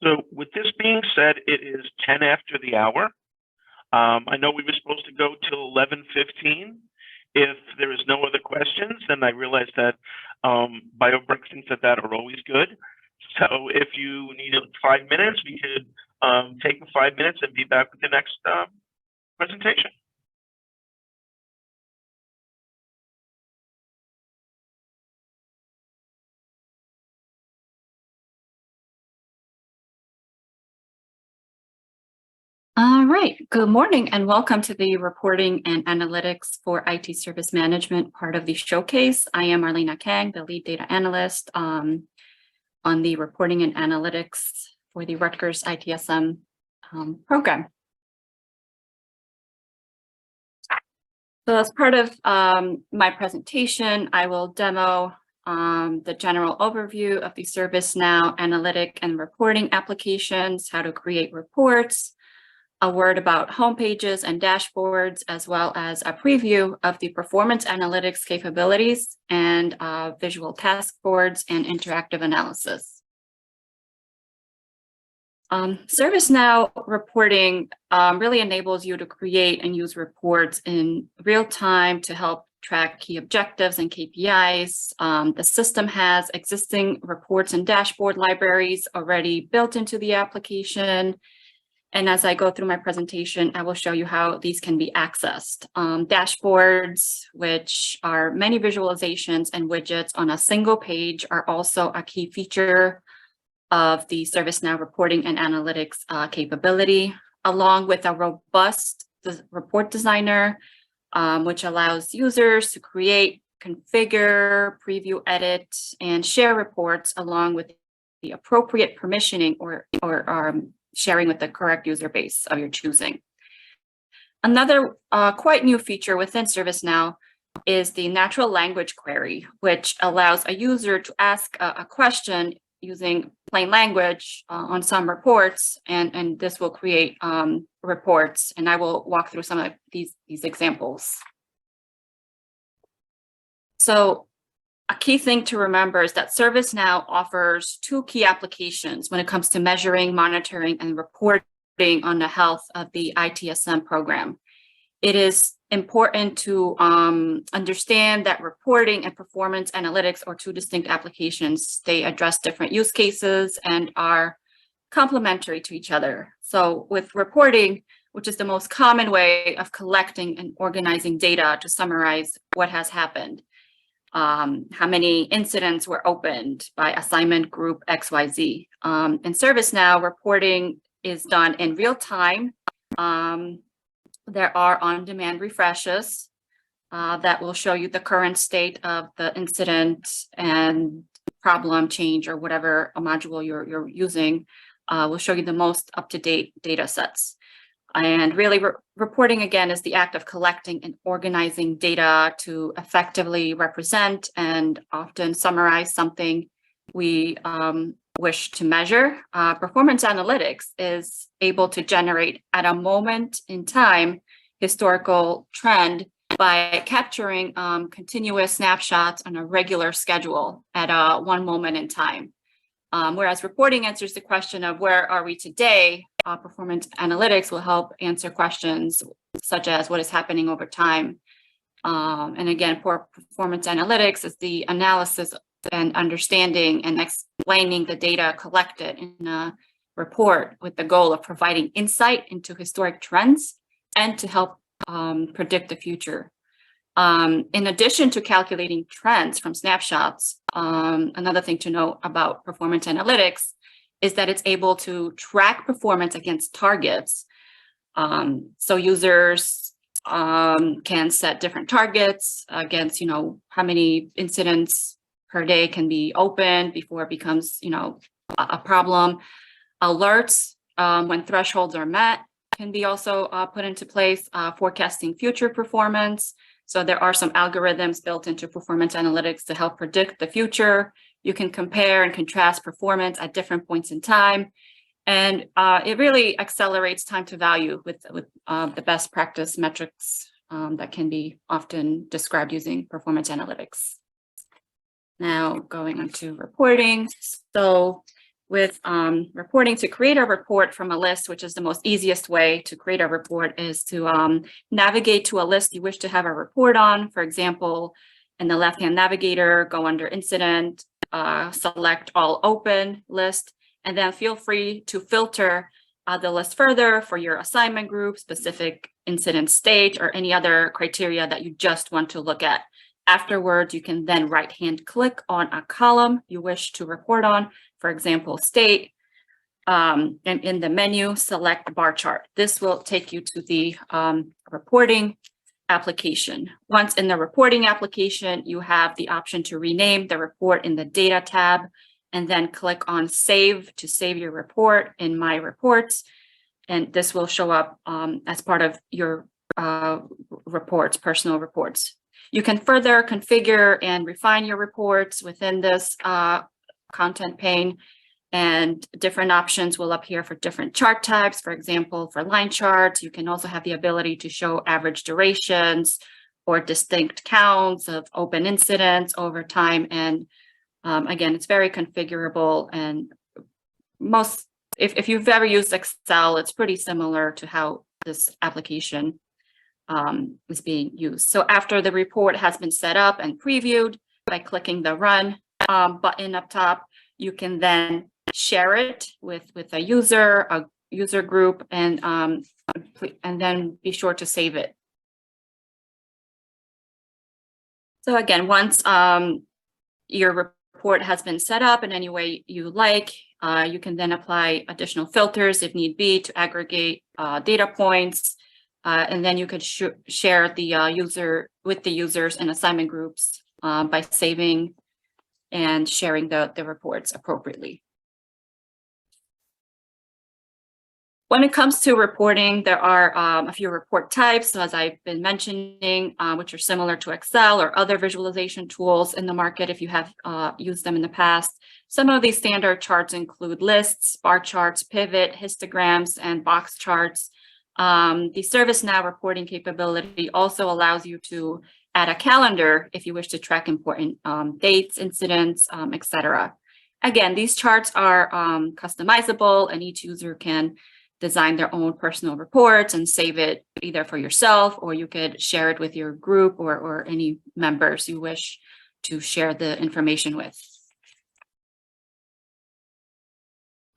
Speaker 4: So with this being said, it is 10 after the hour. I know we were supposed to go till 11:15. If there is no other questions, then I realize that BioBricks things like that are always good. So if you need 5 minutes, we could take 5 minutes and be back with the next presentation.
Speaker 1: All right, good morning and welcome to the reporting and analytics for IT service management part of the showcase. I am Arlena Kang, the lead data analyst on the reporting and analytics for the Rutgers ITSM program. So as part of my presentation, I will demo the general overview of the ServiceNow analytic and reporting applications, how to create reports, a word about homepages and dashboards, as well as a preview of the performance analytics capabilities and visual task boards and interactive analysis. ServiceNow reporting really enables you to create and use reports in real time to help
Speaker 5: track key objectives and KPIs. The system has existing reports and dashboard libraries already built into the application. And as I go through my presentation, I will show you how these can be accessed. Dashboards, which are many visualizations and widgets on a single page, are also a key feature of the ServiceNow reporting and analytics capability, along with a robust report designer, which allows users to create, configure, preview, edit, and share reports along with the appropriate permissioning or sharing with the correct user base of your choosing. Another quite new feature within ServiceNow is the natural language query, which allows a user to ask a question using plain language on some reports, and this will create reports. And I will walk through some of these examples. So a key thing to remember is that ServiceNow offers two key applications when it comes to measuring, monitoring, and reporting on the health of the ITSM program. It is important to understand that reporting and performance analytics are two distinct applications. They address different use cases and are complementary to each other. So with reporting, which is the most common way of collecting and organizing data to summarize what has happened, how many incidents were opened by assignment group XYZ. In ServiceNow, reporting is done in real time. There are on-demand refreshes that will show you the current state of the incident and problem change or whatever a module you're using. Will show you the most up-to-date data sets. And really, reporting, again, is the act of collecting and organizing data to effectively represent and often summarize something we wish to measure. Performance analytics is able to generate at a moment in time historical trend by capturing continuous snapshots on a regular schedule at one moment in time. Whereas reporting answers the question of where are we today, performance analytics will help answer questions such as what is happening over time. And again, performance analytics is the analysis and understanding and explaining the data collected in a report with the goal of providing insight into historic trends and to help predict the future. In addition to calculating trends from snapshots, another thing to know about performance analytics is that it's able to track performance against targets. So users can set different targets against, how many incidents per day can be opened before it becomes, a problem. Alerts when thresholds are met can be also put into place, forecasting future performance. So there are some algorithms built into performance analytics to help predict the future. You can compare and contrast performance at different points in time. And it really accelerates time to value with the best practice metrics that can be often described using performance analytics. Now going on to reporting. So with reporting, to create a report from a list, which is the most easiest way to create a report, is to navigate to a list you wish to have a report on. For example, in the left-hand navigator, go under incident, select all open list, and then feel free to filter the list further for your assignment group, specific incident state, or any other criteria that you just want to look at. Afterwards, you can then right-hand click on a column you wish to report on, for example, state, and in the menu, select bar chart. This will take you to the reporting application. Once in the reporting application, you have the option to rename the report in the data tab, and then click on save to save your report in my reports. And this will show up as part of your reports, personal reports. You can further configure and refine your reports within this content pane, and different options will appear for different chart types. For example, for line charts, you can also have the ability to show average durations or distinct counts of open incidents over time. And again, it's very configurable, and if you've ever used Excel, it's pretty similar to how this application is being used. So after the report has been set up and previewed, by clicking the Run button up top, you can then share it with a user group, and then be sure to save it. So again, once your report has been set up in any way you like, you can then apply additional filters if need be to aggregate data points, and then you could share the user with the users and assignment groups by saving and sharing the reports appropriately. When it comes to reporting, there are a few report types, so as I've been mentioning, which are similar to Excel or other visualization tools in the market if you have used them in the past. Some of these standard charts include lists, bar charts, pivot, histograms, and box charts. The ServiceNow reporting capability also allows you to add a calendar if you wish to track important dates, incidents, etc. Again, these charts are customizable, and each user can design their own personal reports and save it either for yourself, or you could share it with your group or any members you wish to share the information with.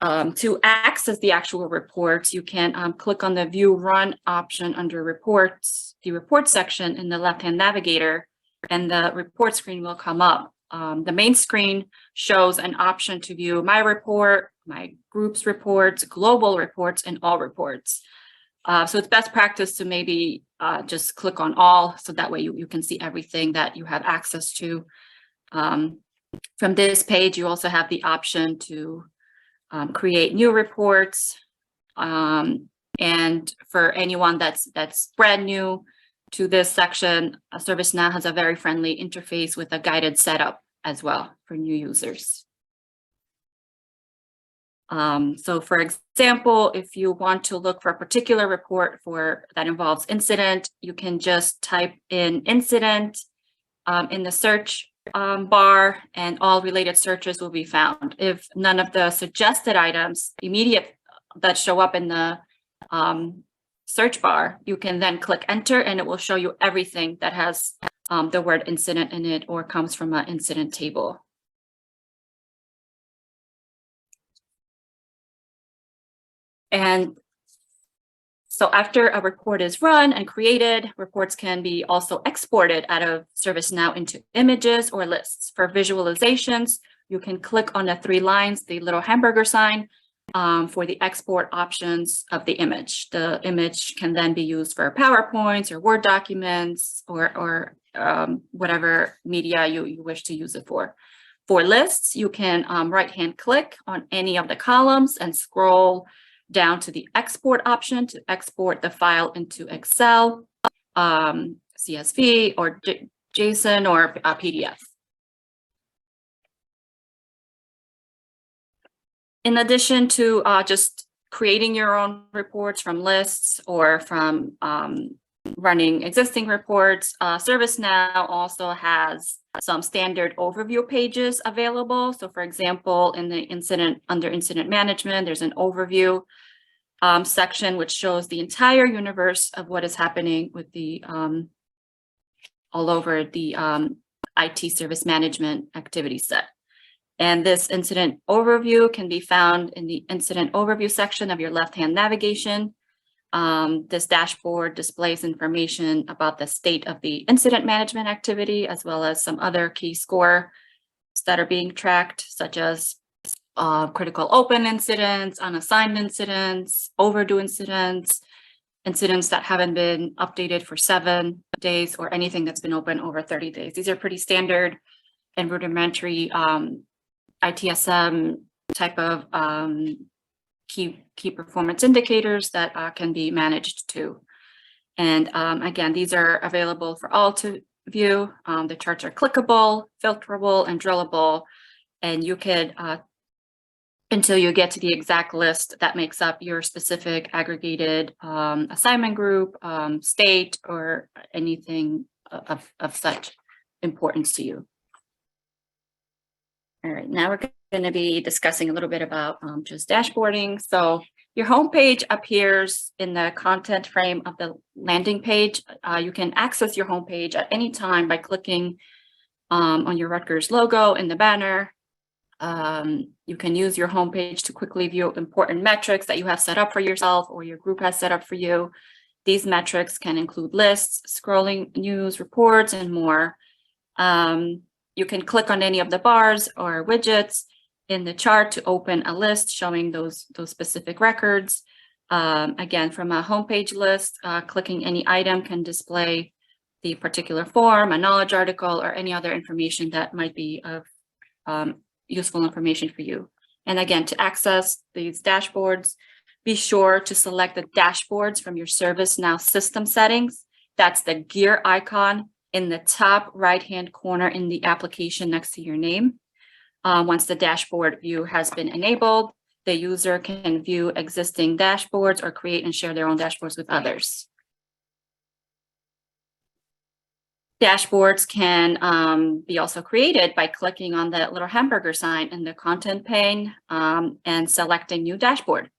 Speaker 5: To access the actual reports, you can click on the View Run option under Reports, the Report section in the left-hand navigator, and the report screen will come up. The main screen shows an option to view my report, my group's reports, global reports, and all reports. So it's best practice to maybe just click on all, so that way you can see everything that you have access to. From this page, you also have the option to create new reports. And for anyone that's brand new to this section, ServiceNow has a very friendly interface with a guided setup as well for new users. So for example, if you want to look for a particular report that involves incident, you can just type in incident in the search bar, and all related searches will be found. If none of the suggested items that show up in the search bar, you can then click enter, and it will show you everything that has the word incident in it or comes from an incident table. And so after a report is run and created, reports can be also exported out of ServiceNow into images or lists. For visualizations, you can click on the 3 lines, the little hamburger sign, for the export options of the image. The image can then be used for PowerPoints or Word documents or whatever media you wish to use it for. For lists, you can right-hand click on any of the columns and scroll down to the export option to export the file into Excel, CSV, or JSON, or PDF. In addition to just creating your own reports from lists or from running existing reports, ServiceNow also has some standard overview pages available. So for example, in the under incident management, there's an overview section which shows the entire universe of what is happening with the all over the IT service management activity set. And this incident overview can be found in the incident overview section of your left-hand navigation. This dashboard displays information about the state of the incident management activity, as well as some other key scores that are being tracked, such as critical open incidents, unassigned incidents, overdue incidents, incidents that haven't been updated for 7 days, or anything that's been open over 30 days. These are pretty standard and rudimentary ITSM type of key performance indicators that can be managed too. And again, these are available for all to view. The charts are clickable, filterable, and drillable, and you could until you get to the exact list that makes up your specific aggregated assignment group, state, or anything of such importance to you. All right, now we're going to be discussing a little bit about just dashboarding. So Your homepage appears in the content frame of the landing page. You can access your homepage at any time by clicking on your Rutgers logo in the banner. You can use your homepage to quickly view important metrics that you have set up for yourself or your group has set up for you. These metrics can include lists, scrolling news, reports, and more. You can click on any of the bars or widgets in the chart to open a list showing those specific records. Again, from a homepage list, clicking any item can display the particular form, a knowledge article, or any other information that might be of useful information for you. And again, to access these dashboards, be sure to select the dashboards from your ServiceNow system settings. That's the gear icon in the top right-hand corner in the application next to your name. Once the dashboard view has been enabled, the user can view existing dashboards or create and share their own dashboards with others. Dashboards can be also created by clicking on the little hamburger sign in the content pane and selecting new dashboard.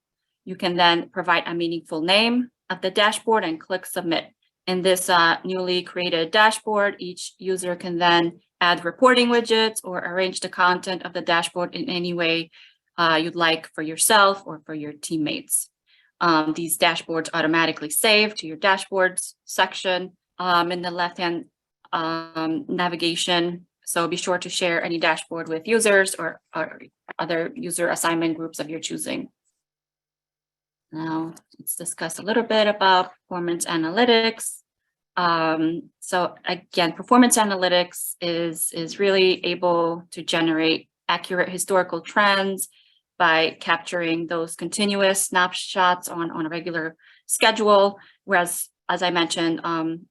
Speaker 5: You can then provide a meaningful name of the dashboard and click submit. In this newly created dashboard, each user can then add reporting widgets or arrange the content of the dashboard in any way you'd like for yourself or for your teammates. These dashboards automatically save to your dashboards section in the left-hand navigation. So be sure to share any dashboard with users or other user assignment groups of your choosing. Now let's discuss a little bit about performance analytics. So again, performance analytics is really able to generate accurate historical trends by capturing those continuous snapshots on a regular schedule. Whereas, as I mentioned,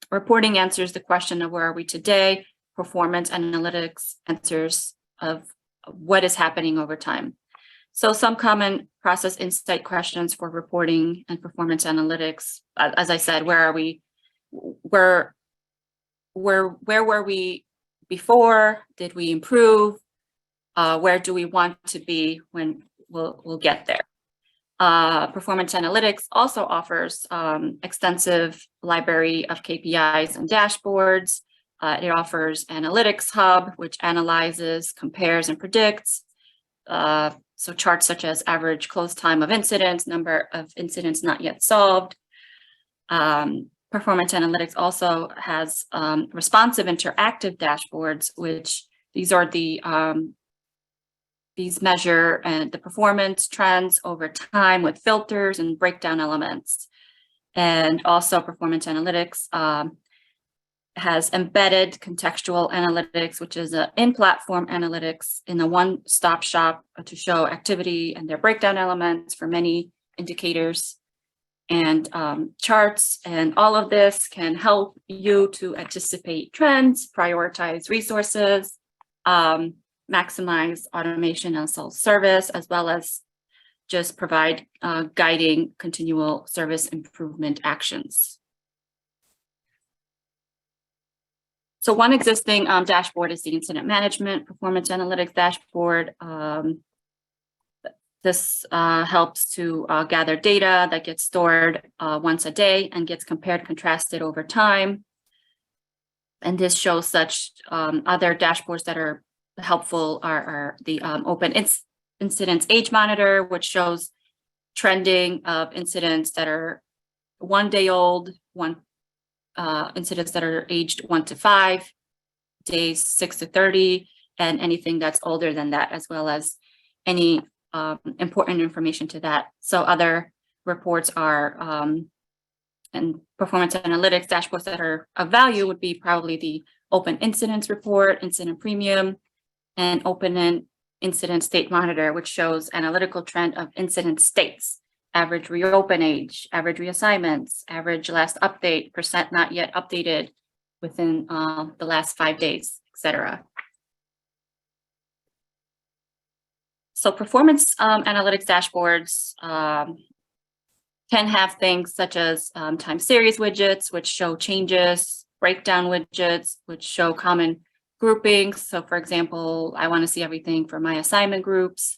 Speaker 5: reporting answers the question of where are we today. Performance analytics answers of what is happening over time. So some common process insight questions for reporting and performance analytics, as I said, where are we? Where were we before? Did we improve? Where do we want to be when we'll get there? Performance analytics also offers extensive library of KPIs and dashboards. It offers Analytics Hub, which analyzes, compares, and predicts. So charts such as average close time of incidents, number of incidents not yet solved. Performance analytics also has responsive interactive dashboards, which these are these measure the performance trends over time with filters and breakdown elements. And also performance analytics has embedded contextual analytics, which is an in-platform analytics in a one-stop shop to show activity and their breakdown elements for many indicators and charts. And all of this can help you to anticipate trends, prioritize resources, maximize automation and self-service, as well as just provide guiding continual service improvement actions. So one existing dashboard is the Incident Management Performance Analytics Dashboard. This helps to gather data that gets stored once a day and gets compared, contrasted over time. And this shows such other dashboards that are helpful are the Open Incidents Age Monitor, which shows trending of incidents that are 1 day old, incidents that are aged 1 to 5 days, 6 to 30, and anything that's older than that, as well as any important information to that. So other reports are and performance analytics dashboards that are of value would be probably the Open Incidents Report, Incident Premium, and Open Incident State Monitor, which shows analytical trend of incident states, average reopen age, average reassignments, average last update, percent not yet updated within the last 5 days, etc. So performance analytics dashboards can have things such as time series widgets, which show changes, breakdown widgets, which show common groupings. So for example, I want to see everything for my assignment groups.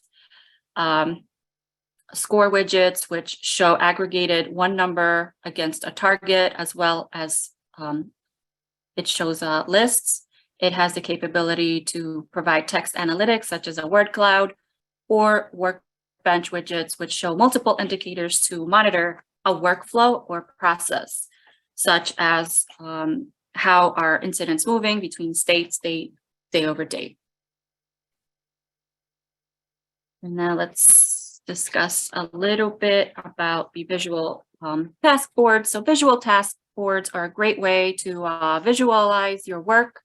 Speaker 5: score widgets, which show aggregated one number against a target, as well as it shows lists. It has the capability to provide text analytics, such as a word cloud, or workbench widgets, which show multiple indicators to monitor a workflow or process, such as how are incidents moving between states, day over day. And now let's discuss a little bit about the visual task boards. So visual task boards are a great way to visualize your work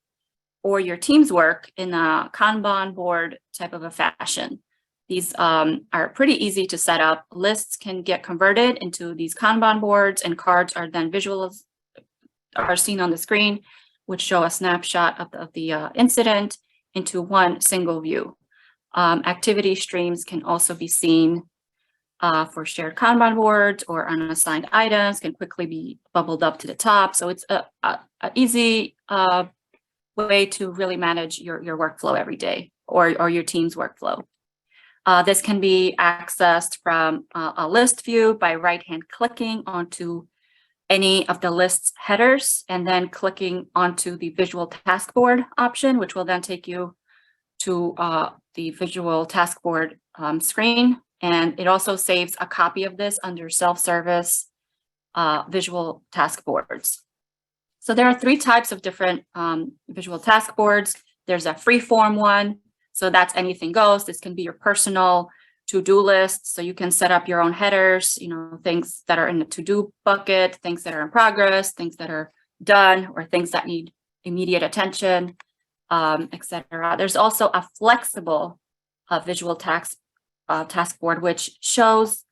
Speaker 5: or your team's work in a Kanban board type of a fashion. These are pretty easy to set up. Lists can get converted into these Kanban boards, and cards are then are seen on the screen, which show a snapshot of the incident into one single view. Activity streams can also be seen for shared Kanban boards, or unassigned items can quickly be bubbled up to the top. So it's a easy way to really manage your workflow every day, or your team's workflow. This can be accessed from a list view by right-hand clicking onto any of the list's headers, and then clicking onto the visual task board option, which will then take you to the visual task board screen. And it also saves a copy of this under self-service visual task boards. So there are three types of different visual task boards. There's a free-form one. So that's anything goes. This can be your personal to-do list. So you can set up your own headers, things that are in the to-do bucket, things that are in progress, things that are done, or things that need immediate attention, etc. There's also a flexible visual task board, which shows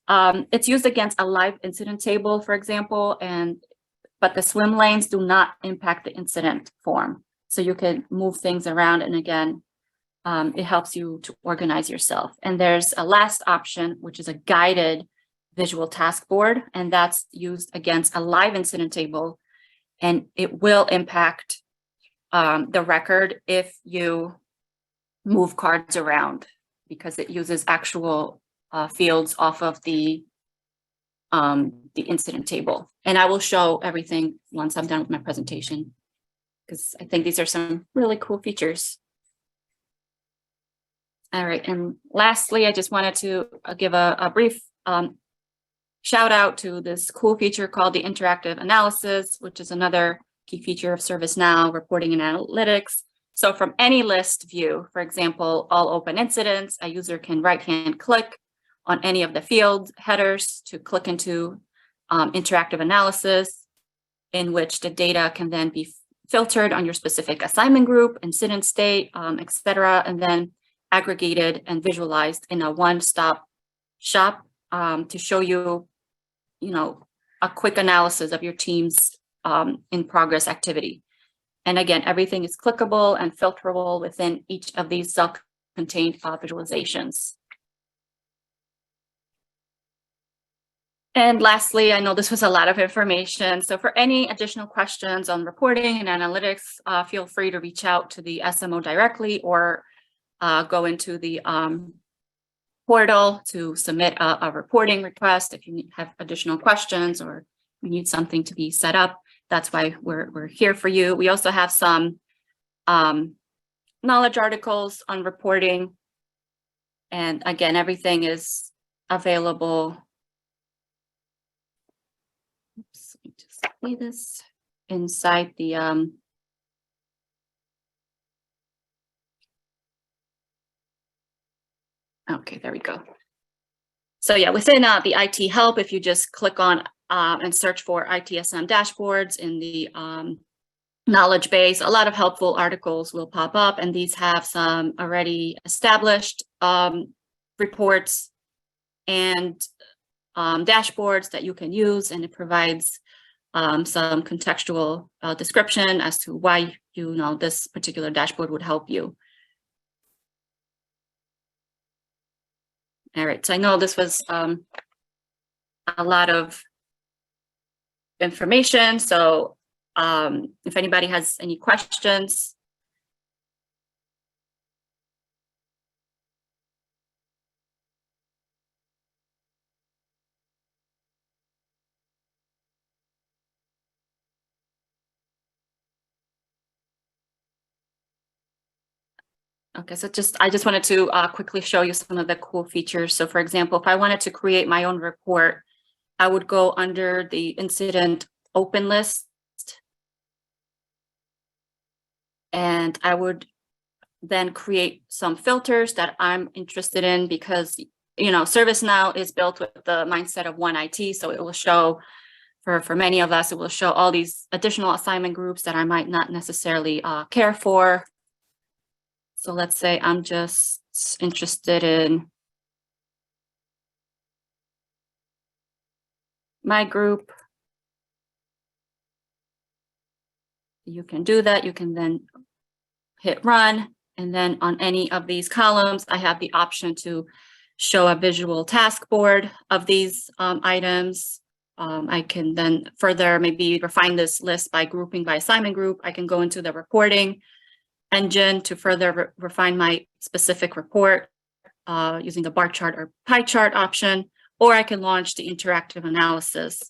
Speaker 5: it's used against a live incident table, for example, but the swim lanes do not impact the incident form. So you can move things around, and again, it helps you to organize yourself. And there's a last option, which is a guided visual task board, and that's used against a live incident table, and it will impact the record if you move cards around, because it uses actual fields off of the incident table. And I will show everything once I'm done with my presentation, because I think these are some really cool features. All right, and lastly, I just wanted to give a brief shout out to this cool feature called the interactive analysis, which is another key feature of ServiceNow reporting and analytics. So from any list view, for example, all open incidents, a user can right-hand click on any of the field headers to click into interactive analysis, in which the data can then be filtered on your specific assignment group, incident state, etc., and then aggregated and visualized in a one-stop shop to show you, a quick analysis of your team's in progress activity. And again, everything is clickable and filterable within each of these self-contained visualizations. And lastly, I know this was a lot of information. So for any additional questions on reporting and analytics, feel free to reach out to the SMO directly, or go into the portal to submit a reporting request if you have additional questions, or you need something to be set up. That's why we're here for you. We also have some knowledge articles on reporting. And again, everything is available. Oops, let me just see this inside the okay, there we go. So yeah, within the IT help, if you just click on and search for ITSM dashboards in the knowledge base, a lot of helpful articles will pop up, and these have some already established reports and dashboards that you can use, and it provides some contextual description as to why this particular dashboard would help you. All right, so I know this was a lot of information, so if anybody has any questions. Okay, so I just wanted to quickly show you some of the cool features. So for example, if I wanted to create my own report, I would go under the incident open list. And I would then create some filters that I'm interested in because, you know, ServiceNow is built with the mindset of one IT. So it will show for many of us, it will show all these additional assignment groups that I might not necessarily care for. So let's say I'm just interested in my group. You can do that. You can then hit run. And then on any of these columns, I have the option to show a visual task board of these items. I can then further maybe refine this list by grouping by assignment group. I can go into the reporting engine to further refine my specific report using the bar chart or pie chart option, or I can launch the interactive analysis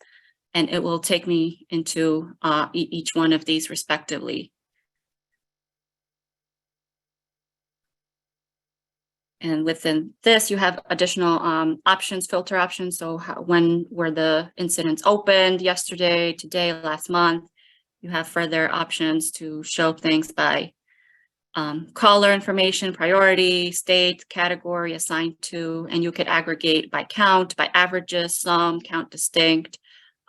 Speaker 5: and it will take me into each one of these respectively. And within this, you have additional options, filter options. So when were the incidents opened yesterday, today, last month? You have further options to show things by caller information, priority, state, category assigned to, and you could aggregate by count, by averages, sum, count distinct.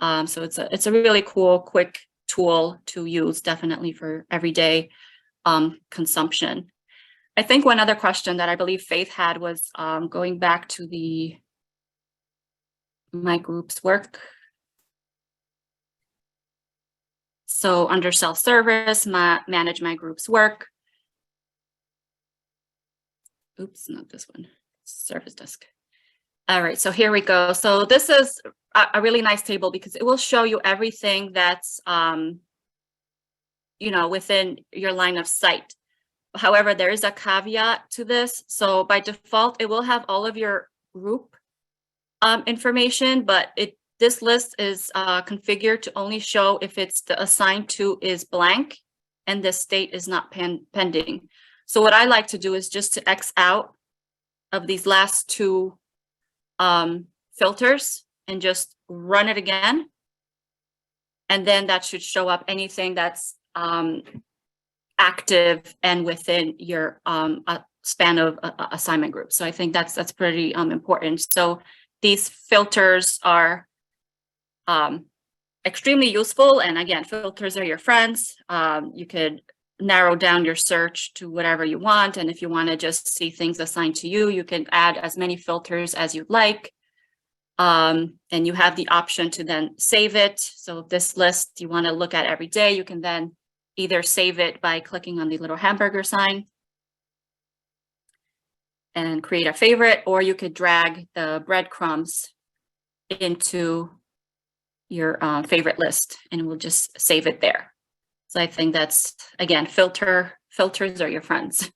Speaker 5: So it's a really cool, quick tool to use, definitely for everyday consumption. I think one other question that I believe Faith had was going back to my group's work. So under self-service, manage my group's work. Oops, not this one, service desk. All right, so here we go. So this is a really nice table because it will show you everything that's, you know, within your line of sight. However, there is a caveat to this. So by default, it will have all of your group information, but this list is configured to only show if it's the assigned to is blank and the state is not pending. So what I like to do is just to X out of these last two filters and just run it again. And then that should show up anything that's active and within your span of assignment groups. So I think that's pretty important. So these filters are extremely useful. And again, filters are your friends. You could narrow down your search to whatever you want. And if you want to just see things assigned to you, you can add as many filters as you'd like. And you have the option to then save it. So if this list you want to look at every day, you can then either save it by clicking on the little hamburger sign and create a favorite, or you could drag the breadcrumbs into your favorite list and it will just save it there. So I think that's, again, filters are your friends.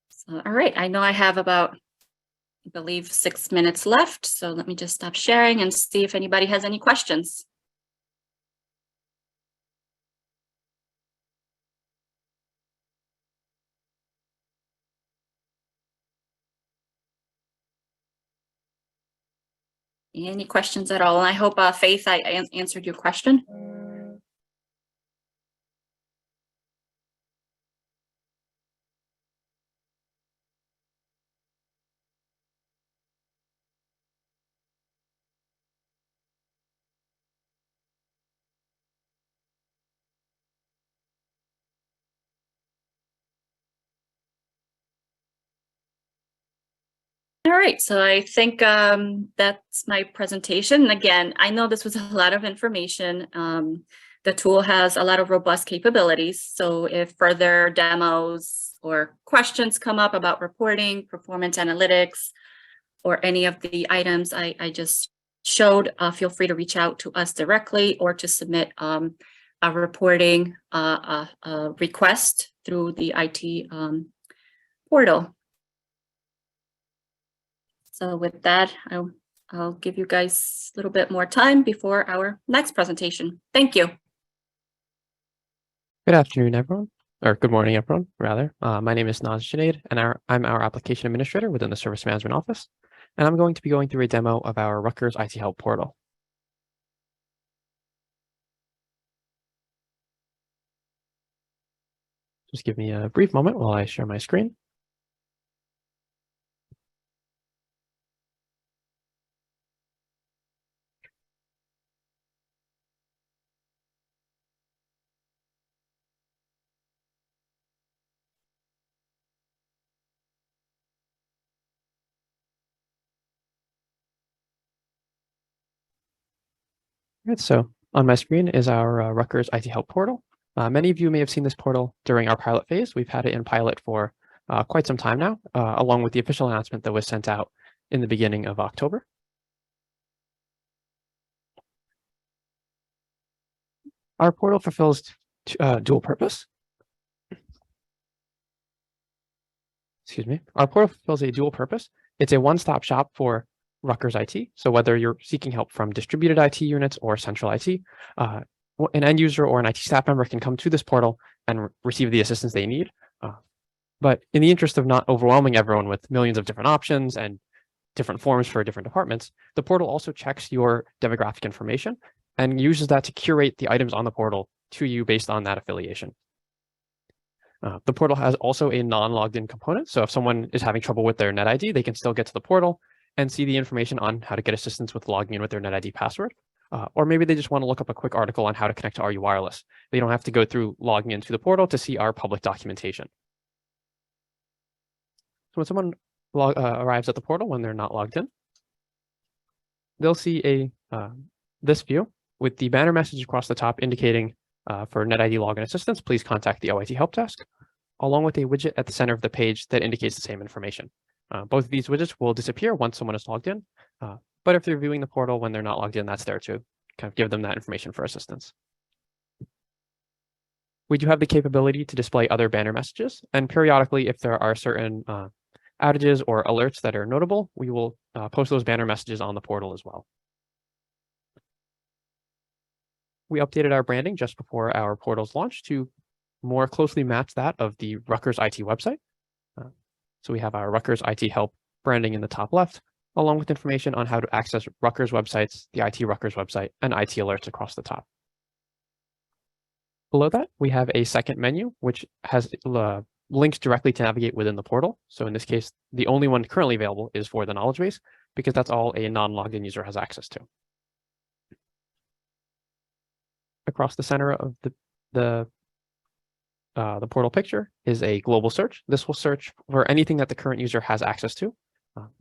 Speaker 5: So, all right, I know I have about, I believe, 6 minutes left. So let me just stop sharing and see if anybody has any questions. Any questions at all? And I hope, Faith, I answered your question. All right, so I think that's my presentation. And again, I know this was a lot of information. The tool has a lot of robust capabilities. So if further demos or questions come up about reporting, performance analytics, or any of the items I just showed, feel free to reach out to us directly or to submit a reporting request through the IT portal. So with that, I'll give you guys a little bit more time before our next presentation. Thank you.
Speaker 6: Good afternoon, everyone. or good morning, everyone, rather. My name is Naz Junaid, and I'm our application administrator within the Service Management Office. And I'm going to be going through a demo of our Rutgers IT Help portal. Just give me a brief moment while I share my screen. Right, so on my screen is our Rutgers IT Help portal. Many of you may have seen this portal during our pilot phase. We've had it in pilot for quite some time now, along with the official announcement that was sent out in the beginning of October. Our portal fulfills dual purpose. Excuse me. Our portal fulfills a dual purpose. It's a one-stop shop for Rutgers IT. So whether you're seeking help from distributed IT units or central IT, an end user or an IT staff member can come to this portal and receive the assistance they need. But in the interest of not overwhelming everyone with millions of different options and different forms for different departments, the portal also checks your demographic information and uses that to curate the items on the portal to you based on that affiliation. The portal has also a non-logged in component. So if someone is having trouble with their NetID, they can still get to the portal and see the information on how to get assistance with logging in with their NetID password. Or maybe they just want to look up a quick article on how to connect to RU Wireless. They don't have to go through logging into the portal to see our public documentation. So when someone arrives at the portal when they're not logged in, they'll see this view with the banner message across the top indicating for NetID login assistance, please contact the OIT help desk, along with a widget at the center of the page that indicates the same information. Both of these widgets will disappear once someone is logged in, but if they're viewing the portal when they're not logged in, that's there to kind of give them that information for assistance. We do have the capability to display other banner messages, and periodically, if there are certain outages or alerts that are notable, we will post those banner messages on the portal as well. We updated our branding just before our portal's launch to more closely match that of the Rutgers IT website. So we have our Rutgers IT Help branding in the top left, along with information on how to access Rutgers websites, the IT Rutgers website, and IT alerts across the top. Below that, we have a second menu, which has links directly to navigate within the portal. So in this case, the only one currently available is for the knowledge base, because that's all a non-logged in user has access to. Across the center of the portal picture is a global search. This will search for anything that the current user has access to.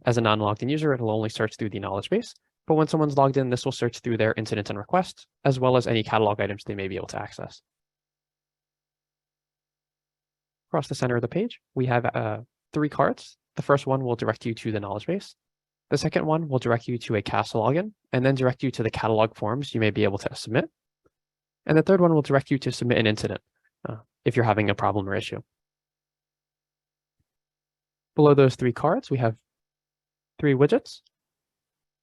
Speaker 6: As a non-logged in user, it'll only search through the knowledge base. But when someone's logged in, this will search through their incidents and requests, as well as any catalog items they may be able to access. Across the center of the page, we have 3 cards. The first one will direct you to the knowledge base. The second one will direct you to a CAS login, and then direct you to the catalog forms you may be able to submit. And the third one will direct you to submit an incident if you're having a problem or issue. Below those 3 cards, we have 3 widgets.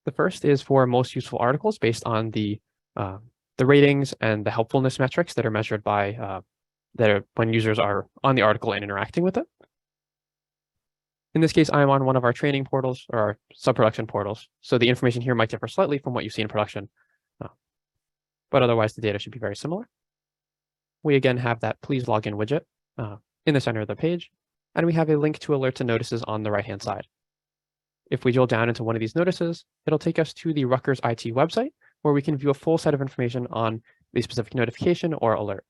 Speaker 6: The first is for most useful articles based on the ratings and the helpfulness metrics that are measured by when users are on the article and interacting with it. In this case, I'm on one of our training portals or our sub-production portals. So the information here might differ slightly from what you see in production. But otherwise, the data should be very similar. We again have that please log in widget in the center of the page, and we have a link to alerts and notices on the right-hand side. If we drill down into one of these notices, it'll take us to the Rutgers IT website, where we can view a full set of information on the specific notification or alert.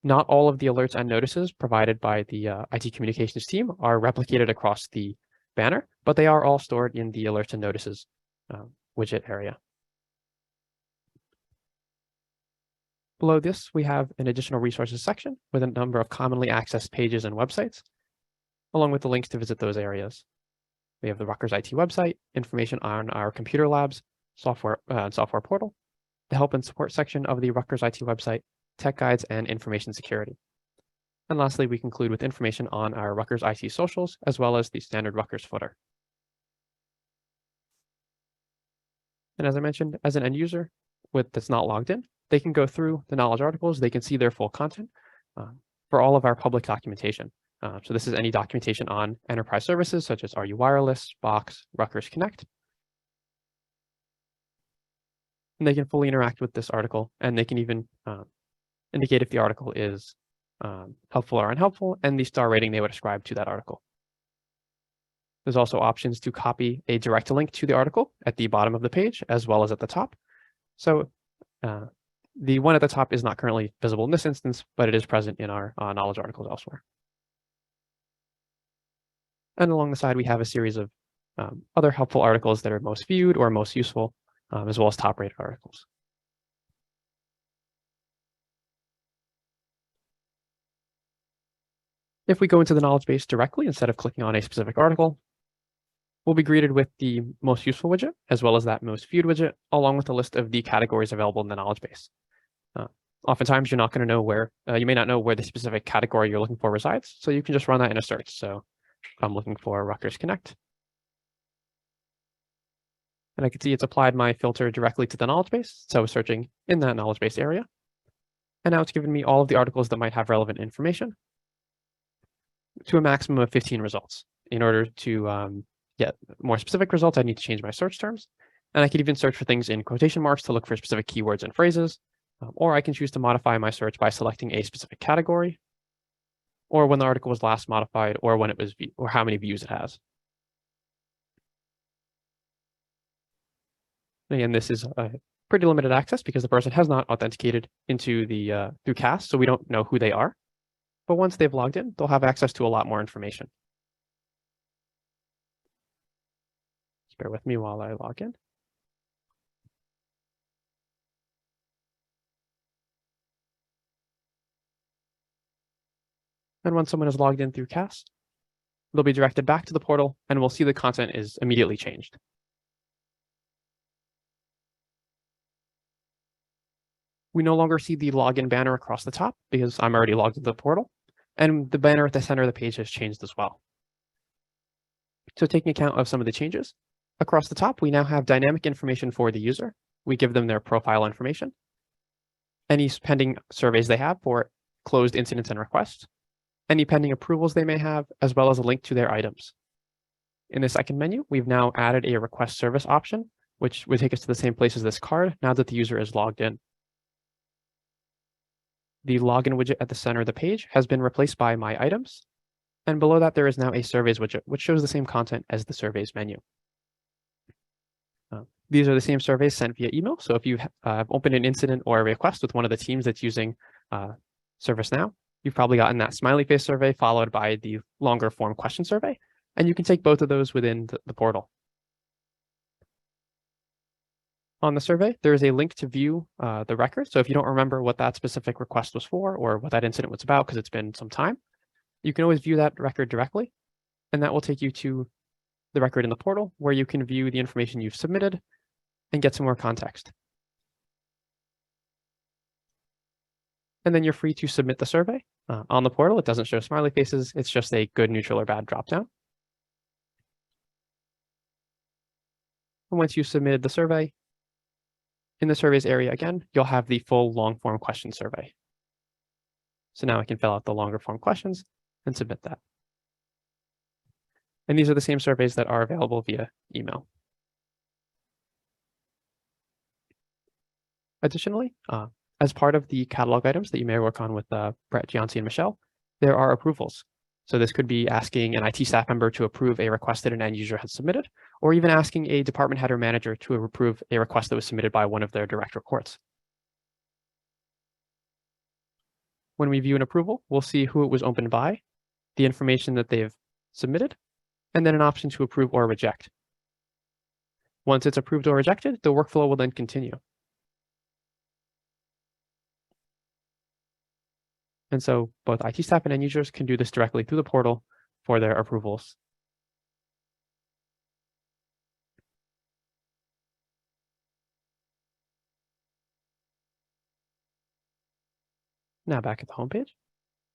Speaker 6: Not all of the alerts and notices provided by the IT communications team are replicated across the banner, but they are all stored in the alerts and notices widget area. Below this, we have an additional resources section with a number of commonly accessed pages and websites, along with the links to visit those areas. We have the Rutgers IT website, information on our computer labs, software portal, the help and support section of the Rutgers IT website, tech guides, and information security. And lastly, we conclude with information on our Rutgers IT socials, as well as the standard Rutgers footer. And as I mentioned, as an end user that's not logged in, they can go through the knowledge articles, they can see their full content, for all of our public documentation. So this is any documentation on enterprise services such as RU Wireless, Box, Rutgers Connect. And they can fully interact with this article, and they can even indicate if the article is helpful or unhelpful, and the star rating they would ascribe to that article. There's also options to copy a direct link to the article at the bottom of the page, as well as at the top. So the one at the top is not currently visible in this instance, but it is present in our knowledge articles elsewhere. And along the side, we have a series of other helpful articles that are most viewed or most useful, as well as top-rated articles. If we go into the knowledge base directly, instead of clicking on a specific article, we'll be greeted with the most useful widget, as well as that most viewed widget, along with a list of the categories available in the knowledge base. Oftentimes, you're not going to know where, you may not know where the specific category you're looking for resides, so you can just run that in a search. So if I'm looking for Rutgers Connect, and I can see it's applied my filter directly to the knowledge base. So searching in that knowledge base area. And now it's given me all of the articles that might have relevant information to a maximum of 15 results. In order to get more specific results, I need to change my search terms. And I could even search for things in quotation marks to look for specific keywords and phrases. Or I can choose to modify my search by selecting a specific category, or when the article was last modified, or when it was or how many views it has. Again, this is a pretty limited access because the person has not authenticated into the through CAST, so we don't know who they are. But once they've logged in, they'll have access to a lot more information. Just bear with me while I log in. And when someone is logged in through CAST, they'll be directed back to the portal, and we'll see the content is immediately changed. We no longer see the login banner across the top because I'm already logged into the portal, and the banner at the center of the page has changed as well. So taking account of some of the changes, across the top, we now have dynamic information for the user. We give them their profile information, any pending surveys they have for closed incidents and requests, any pending approvals they may have, as well as a link to their items. In the second menu, we've now added a request service option, which would take us to the same place as this card now that the user is logged in. The login widget at the center of the page has been replaced by My Items, and below that there is now a Surveys widget, which shows the same content as the Surveys menu. These are the same surveys sent via email, so if you have opened an incident or a request with one of the teams that's using ServiceNow, you've probably gotten that smiley face survey followed by the longer form question survey, and you can take both of those within the portal. On the survey, there is a link to view the record. So if you don't remember what that specific request was for or what that incident was about because it's been some time, you can always view that record directly, and that will take you to the record in the portal where you can view the information you've submitted and get some more context. And then you're free to submit the survey. On the portal, it doesn't show smiley faces. It's just a good, neutral, or bad dropdown. And once you've submitted the survey, in the surveys area again, you'll have the full long form question survey. So now I can fill out the longer form questions and submit that. And these are the same surveys that are available via email. Additionally, as part of the catalog items that you may work on with Brett, Gianci, and Michelle, there are approvals. So this could be asking an IT staff member to approve a request that an end user has submitted, or even asking a department head or manager to approve a request that was submitted by one of their direct reports. When we view an approval, we'll see who it was opened by, the information that they've submitted, and then an option to approve or reject. Once it's approved or rejected, the workflow will then continue. And so both IT staff and end users can do this directly through the portal for their approvals. Now back at the homepage,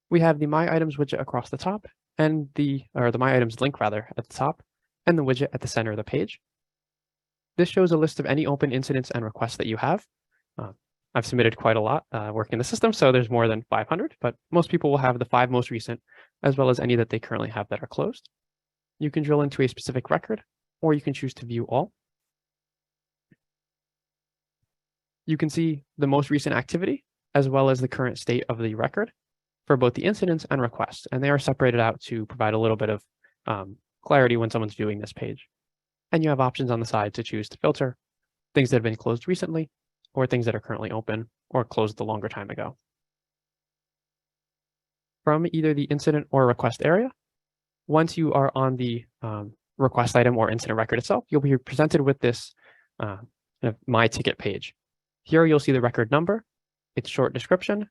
Speaker 6: we have the My Items widget across the top and the My Items link rather at the top and the widget at the center of the page. This shows a list of any open incidents and requests that you have. I've submitted quite a lot working in the system, so there's more than 500, but most people will have the 5 most recent, as well as any that they currently have that are closed. You can drill into a specific record, or you can choose to view all. You can see the most recent activity, as well as the current state of the record for both the incidents and requests, and they are separated out to provide a little bit of clarity when someone's viewing this page. And you have options on the side to choose to filter things that have been closed recently, or things that are currently open or closed a longer time ago. From either the incident or request area, once you are on the request item or incident record itself, you'll be presented with this My Ticket page. Here you'll see the record number, its short description,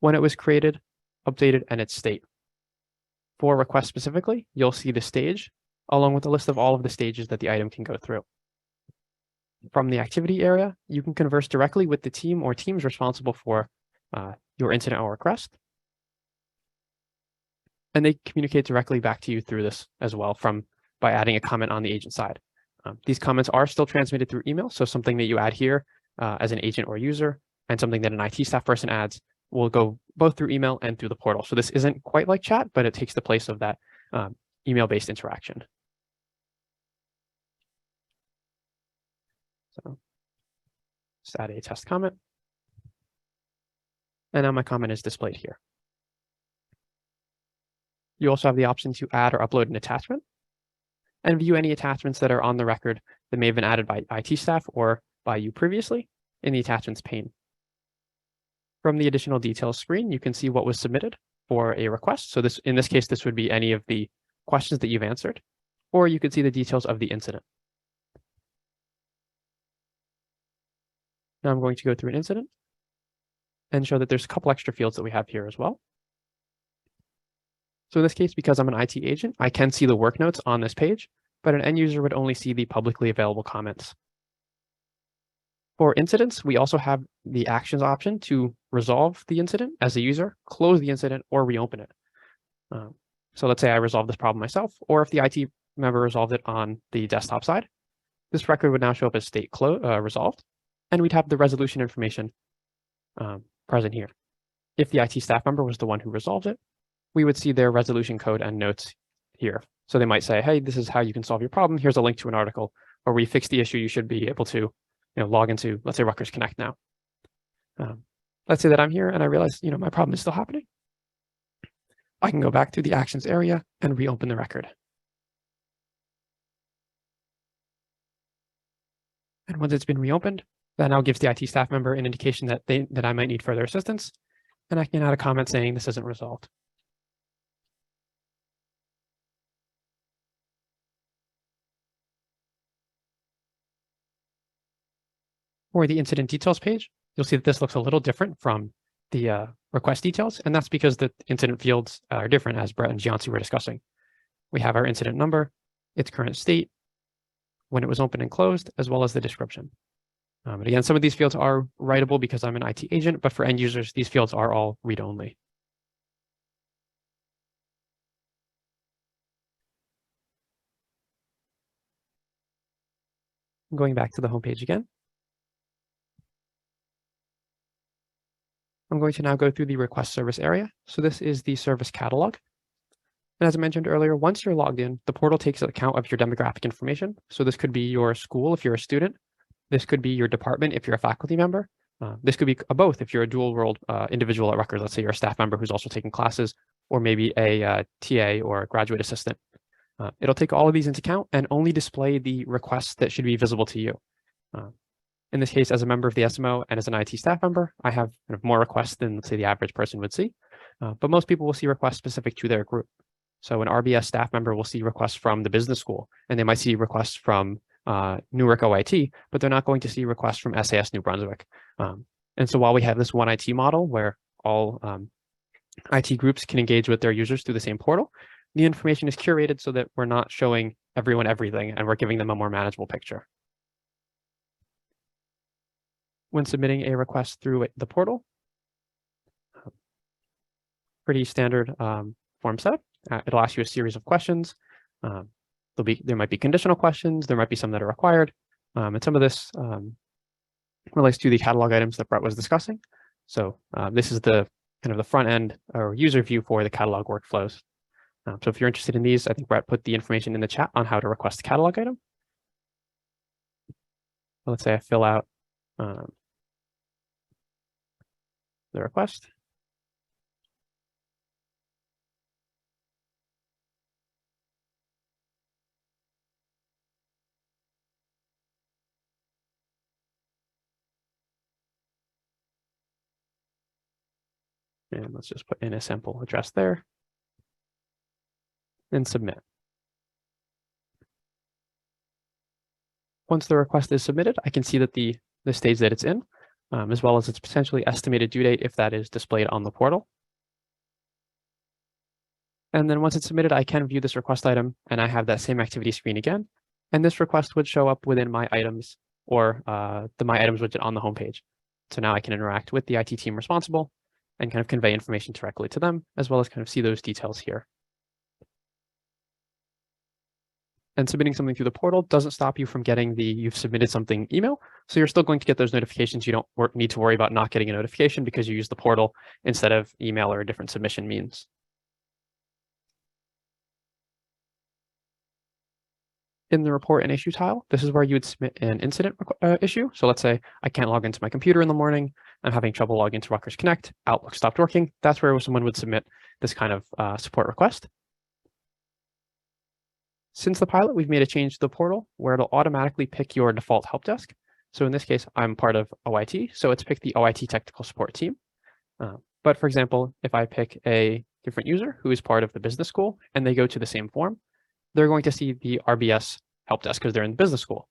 Speaker 6: when it was created, updated, and its state. For request specifically, you'll see the stage, along with a list of all of the stages that the item can go through. From the activity area, you can converse directly with the team or teams responsible for your incident or request. And they communicate directly back to you through this as well by adding a comment on the agent side. These comments are still transmitted through email, so something that you add here as an agent or user and something that an IT staff person adds will go both through email and through the portal. So this isn't quite like chat, but it takes the place of that email-based interaction. So just add a test comment. And now my comment is displayed here. You also have the option to add or upload an attachment and view any attachments that are on the record that may have been added by IT staff or by you previously in the attachments pane. From the additional details screen, you can see what was submitted for a request. So in this case, this would be any of the questions that you've answered, or you could see the details of the incident. Now I'm going to go through an incident and show that there's a couple extra fields that we have here as well. So in this case, because I'm an IT agent, I can see the work notes on this page, but an end user would only see the publicly available comments. For incidents, we also have the actions option to resolve the incident as a user, close the incident, or reopen it. So let's say I resolved this problem myself, or if the IT member resolved it on the desktop side, this record would now show up as state resolved, and we'd have the resolution information present here. If the IT staff member was the one who resolved it, we would see their resolution code and notes here. So they might say, hey, this is how you can solve your problem. Here's a link to an article, or we fixed the issue. You should be able to log into, let's say, Rutgers Connect now. Let's say that I'm here and I realize, my problem is still happening. I can go back to the actions area and reopen the record. And once it's been reopened, that now gives the IT staff member an indication that I might need further assistance. And I can add a comment saying this isn't resolved. For the incident details page, you'll see that this looks a little different from the request details, and that's because the incident fields are different, as Brett and Gianci were discussing. We have our incident number, its current state, when it was open and closed, as well as the description. But again, some of these fields are writable because I'm an IT agent, but for end users, these fields are all read-only. Going back to the homepage again. I'm going to now go through the request service area. So this is the service catalog. And as I mentioned earlier, once you're logged in, the portal takes account of your demographic information. So this could be your school if you're a student. This could be your department if you're a faculty member. This could be both if you're a dual role individual at Rutgers. Let's say you're a staff member who's also taking classes, or maybe a TA or a graduate assistant. It'll take all of these into account and only display the requests that should be visible to you. In this case, as a member of the SMO and as an IT staff member, I have more requests than, let's say, the average person would see. But most people will see requests specific to their group. So an RBS staff member will see requests from the business school, and they might see requests from Newark OIT, but they're not going to see requests from SAS New Brunswick. And so while we have this one IT model where all IT groups can engage with their users through the same portal, the information is curated so that we're not showing everyone everything, and we're giving them a more manageable picture. When submitting a request through the portal, pretty standard form setup. It'll ask you a series of questions. There might be conditional questions. There might be some that are required. And some of this relates to the catalog items that Brett was discussing. So this is the kind of the front end or user view for the catalog workflows. So if you're interested in these, I think Brett put the information in the chat on how to request a catalog item. So let's say I fill out the request. And let's just put in a sample address there and submit. Once the request is submitted, I can see that the stage that it's in, as well as its potentially estimated due date if that is displayed on the portal. And then once it's submitted, I can view this request item and I have that same activity screen again. And this request would show up within my items or the My Items widget on the homepage. So now I can interact with the IT team responsible and kind of convey information directly to them, as well as kind of see those details here. And submitting something through the portal doesn't stop you from getting the you've submitted something email. So you're still going to get those notifications. You don't need to worry about not getting a notification because you use the portal instead of email or a different submission means. In the report and issue tile, this is where you would submit an incident issue. So let's say I can't log into my computer in the morning. I'm having trouble logging into Rutgers Connect. Outlook stopped working. That's where someone would submit this kind of support request. Since the pilot, we've made a change to the portal where it'll automatically pick your default help desk. So in this case, I'm part of OIT, so it's picked the OIT technical support team. But for example, if I pick a different user who is part of the business school and they go to the same form, they're going to see the RBS help desk because they're in the business school.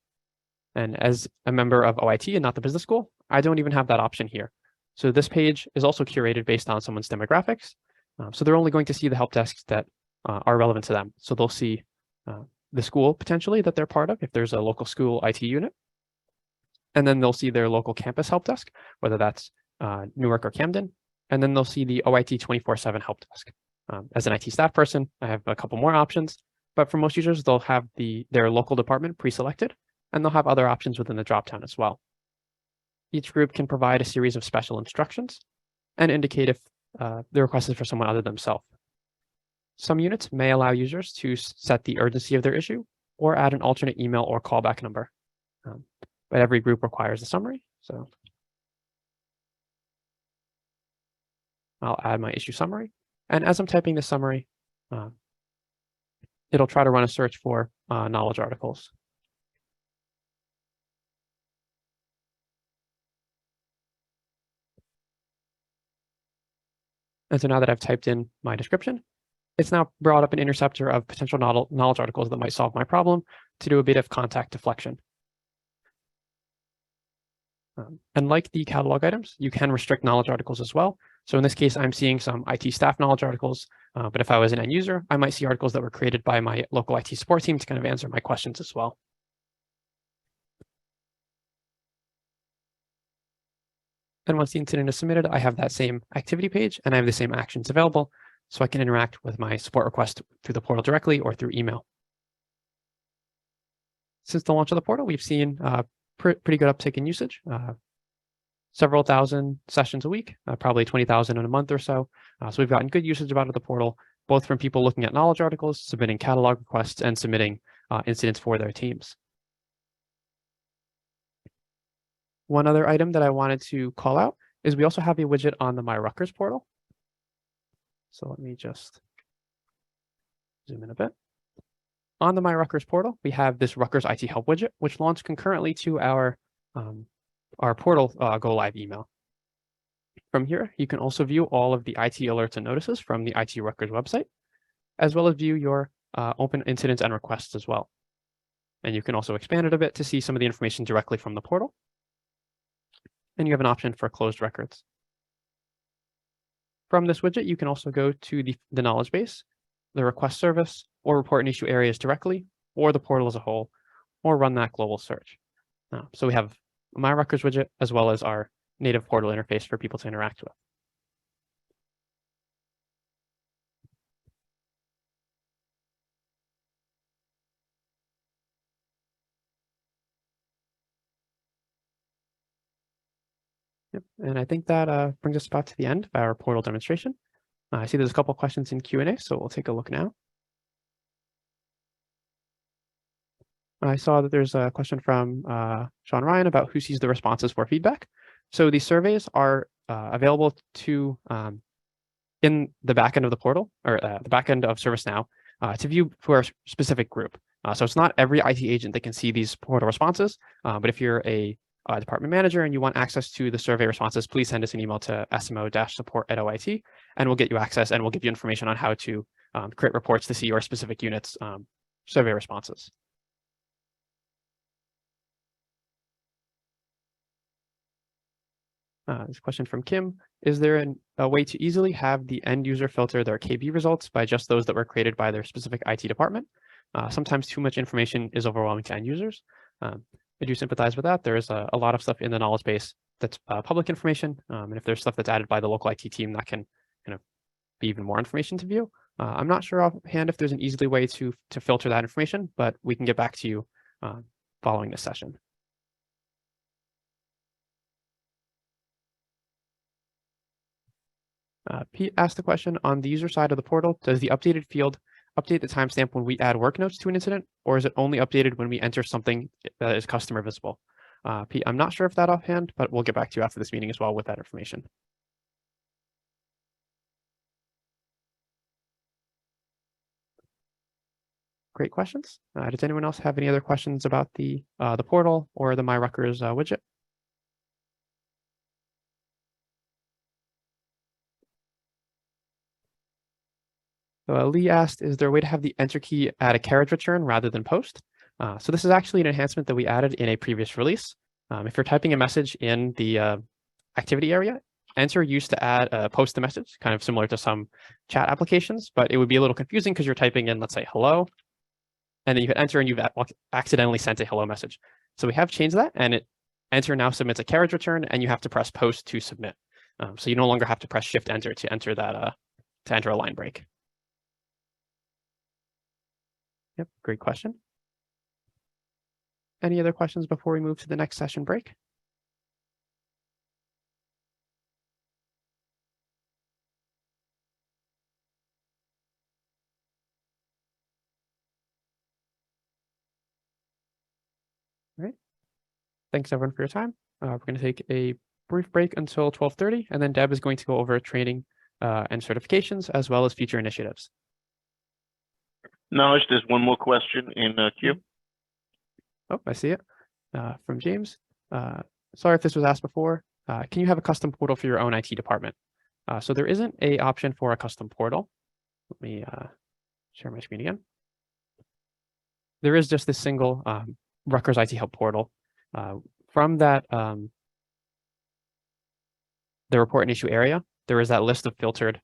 Speaker 6: And as a member of OIT and not the business school, I don't even have that option here. So this page is also curated based on someone's demographics. So they're only going to see the help desks that are relevant to them. So they'll see the school potentially that they're part of if there's a local school IT unit. And then they'll see their local campus help desk, whether that's Newark or Camden. And then they'll see the OIT 24/7 help desk. As an IT staff person, I have a couple more options. But for most users, they'll have their local department pre-selected, and they'll have other options within the dropdown as well. Each group can provide a series of special instructions and indicate if the request is for someone other than themselves. Some units may allow users to set the urgency of their issue or add an alternate email or callback number. But every group requires a summary. So I'll add my issue summary. And as I'm typing the summary, it'll try to run a search for knowledge articles. And so now that I've typed in my description, it's now brought up an interceptor of potential knowledge articles that might solve my problem to do a bit of contact deflection. And like the catalog items, you can restrict knowledge articles as well. So in this case, I'm seeing some IT staff knowledge articles, but if I was an end user, I might see articles that were created by my local IT support team to kind of answer my questions as well. And once the incident is submitted, I have that same activity page and I have the same actions available, so I can interact with my support request through the portal directly or through email. Since the launch of the portal, we've seen pretty good uptick in usage, several thousand sessions a week, probably 20,000 in a month or so. So we've gotten good usage out of the portal, both from people looking at knowledge articles, submitting catalog requests, and submitting incidents for their teams. One other item that I wanted to call out is we also have a widget on the My Rutgers portal. So let me just zoom in a bit. On the My Rutgers portal, we have this Rutgers IT help widget, which launched concurrently to our portal go live email. From here, you can also view all of the IT alerts and notices from the IT Rutgers website, as well as view your open incidents and requests as well. And you can also expand it a bit to see some of the information directly from the portal. And you have an option for closed records. From this widget, you can also go to the knowledge base, the request service, or report and issue areas directly, or the portal as a whole, or run that global search. So we have My Rutgers widget, as well as our native portal interface for people to interact with. Yep. And I think that brings us about to the end of our portal demonstration. I see there's a couple of questions in Q&A, so we'll take a look now. I saw that there's a question from Sean Ryan about who sees the responses for feedback. So these surveys are available to in the backend of the portal, or the backend of ServiceNow, to view for a specific group. So it's not every IT agent that can see these portal responses, but if you're a department manager and you want access to the survey responses, please send us an email to smo-support@OIT, and we'll get you access and we'll give you information on how to create reports to see your specific units survey responses. This question from Kim. Is there a way to easily have the end user filter their KB results by just those that were created by their specific IT department? Sometimes too much information is overwhelming to end users. I do sympathize with that. There's a lot of stuff in the knowledge base that's public information. And if there's stuff that's added by the local IT team, that can kind of be even more information to view. I'm not sure offhand if there's an easy way to filter that information, but we can get back to you following this session. Pete asked the question, on the user side of the portal, does the updated field update the timestamp when we add work notes to an incident, or is it only updated when we enter something that is customer visible? Pete, I'm not sure if that offhand, but we'll get back to you after this meeting as well with that information. Great questions. Does anyone else have any other questions about the portal or the My Rutgers widget? So Lee asked, is there a way to have the enter key add a carriage return rather than post? So this is actually an enhancement that we added in a previous release. If you're typing a message in the activity area, enter used to add post the message, kind of similar to some chat applications, but it would be a little confusing because you're typing in, let's say, hello, and then you hit enter and you've accidentally sent a hello message. So we have changed that, and enter now submits a carriage return, and you have to press post to submit. So you no longer have to press shift enter to enter that to enter a line break. Yep, great question. Any other questions before we move to the next session break? All right. Thanks everyone for your time. We're going to take a brief break until 12:30, and then Deb is going to go over training and certifications as well as future initiatives.
Speaker 4: Knowledge, there's one more question in queue.
Speaker 6: Oh, I see it. From James. Sorry if this was asked before. Can you have a custom portal for your own IT department? So there isn't an option for a custom portal. Let me share my screen again. There is just this single Rutgers IT Help portal. From that, the report and issue area, there is that list of filtered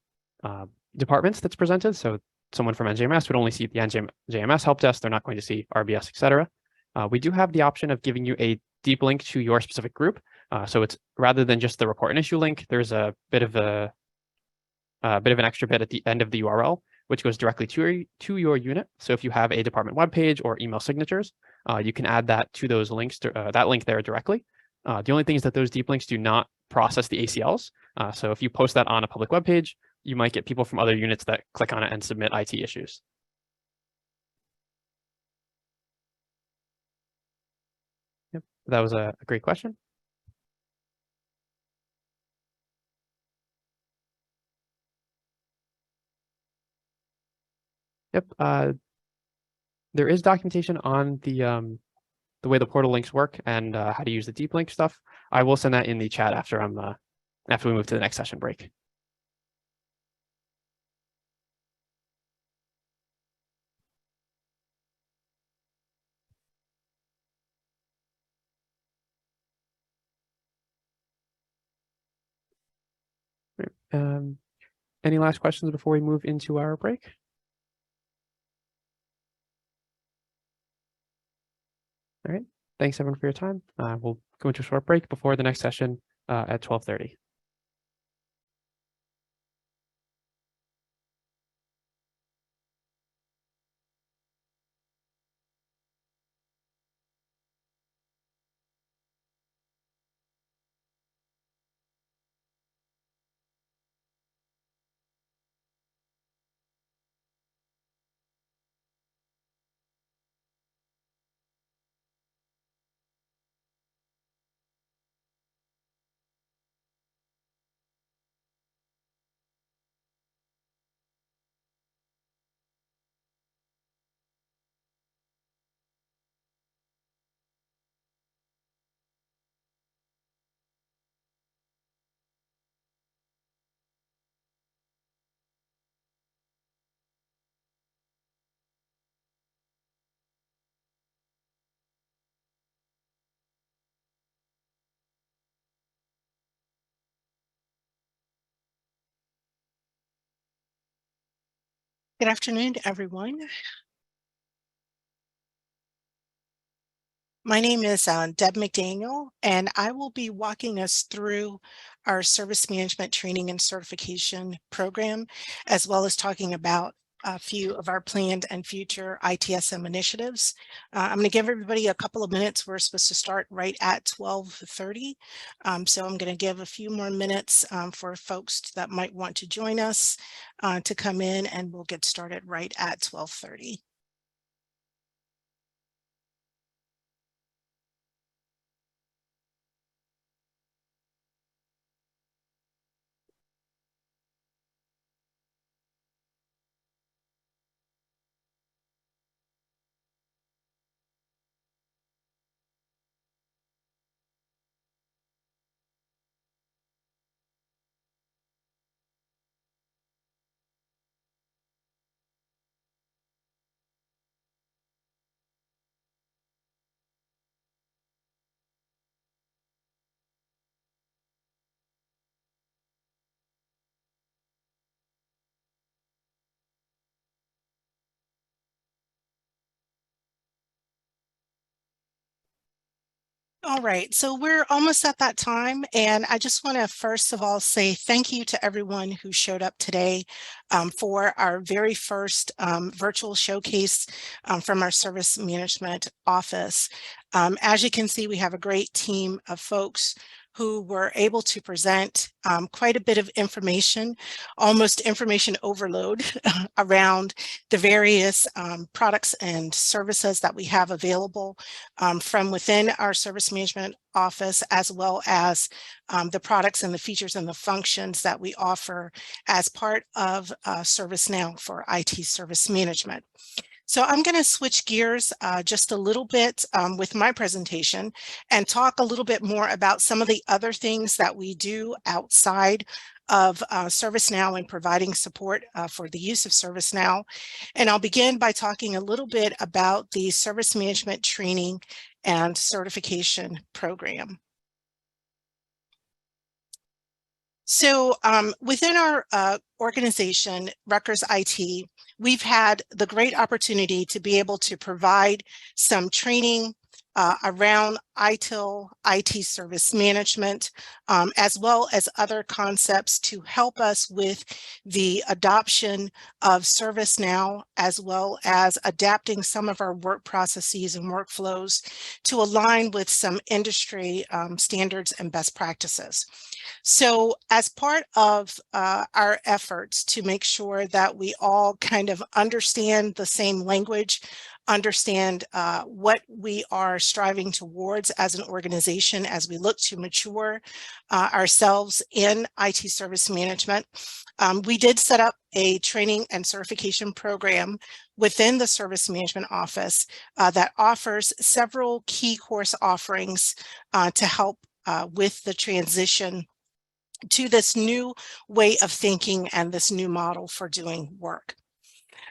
Speaker 6: departments that's presented. So someone from NJMS would only see the NJMS help desk. They're not going to see RBS, etc. We do have the option of giving you a deep link to your specific group. So it's rather than just the report and issue link, there's a bit of an extra bit at the end of the URL, which goes directly to your unit. So if you have a department webpage or email signatures, you can add that to those links, that link there directly. The only thing is that those deep links do not process the ACLs. So if you post that on a public webpage, you might get people from other units that click on it and submit IT issues. Yep, that was a great question. Yep, there is documentation on the way the portal links work and how to use the deep link stuff. I will send that in the chat after we move to the next session break. Any last questions before we move into our break? All right. Thanks everyone for your time. We'll go into a short break before the next session at 12:30.
Speaker 3: Good afternoon, everyone. My name is Deb McDaniel, and I will be walking us through our service management training and certification program, as well as talking about a few of our planned and future ITSM initiatives. I'm going to give everybody a couple of minutes. We're supposed to start right at 12:30. So I'm going to give a few more minutes for folks that might want to join us to come in, and we'll get started right at 12:30. All right, so we're almost at that time, and I just want to first of all say thank you to everyone who showed up today for our very first virtual showcase from our service management office. As you can see, we have a great team of folks who were able to present quite a bit of information, almost information overload around the various products and services that we have available from within our service management office, as well as the products and the features and the functions that we offer as part of ServiceNow for IT service management. So I'm going to switch gears just a little bit with my presentation and talk a little bit more about some of the other things that we do outside of ServiceNow and providing support for the use of ServiceNow. And I'll begin by talking a little bit about the service management training and certification program. So within our organization, Rutgers IT, we've had the great opportunity to be able to provide some training around ITIL, IT service management, as well as other concepts to help us with the adoption of ServiceNow, as well as adapting some of our work processes and workflows to align with some industry standards and best practices. So as part of our efforts to make sure that we all kind of understand the same language, understand what we are striving towards as an organization as we look to mature ourselves in IT service management, we did set up a training and certification program within the service management office that offers several key course offerings to help with the transition to this new way of thinking and this new model for doing work.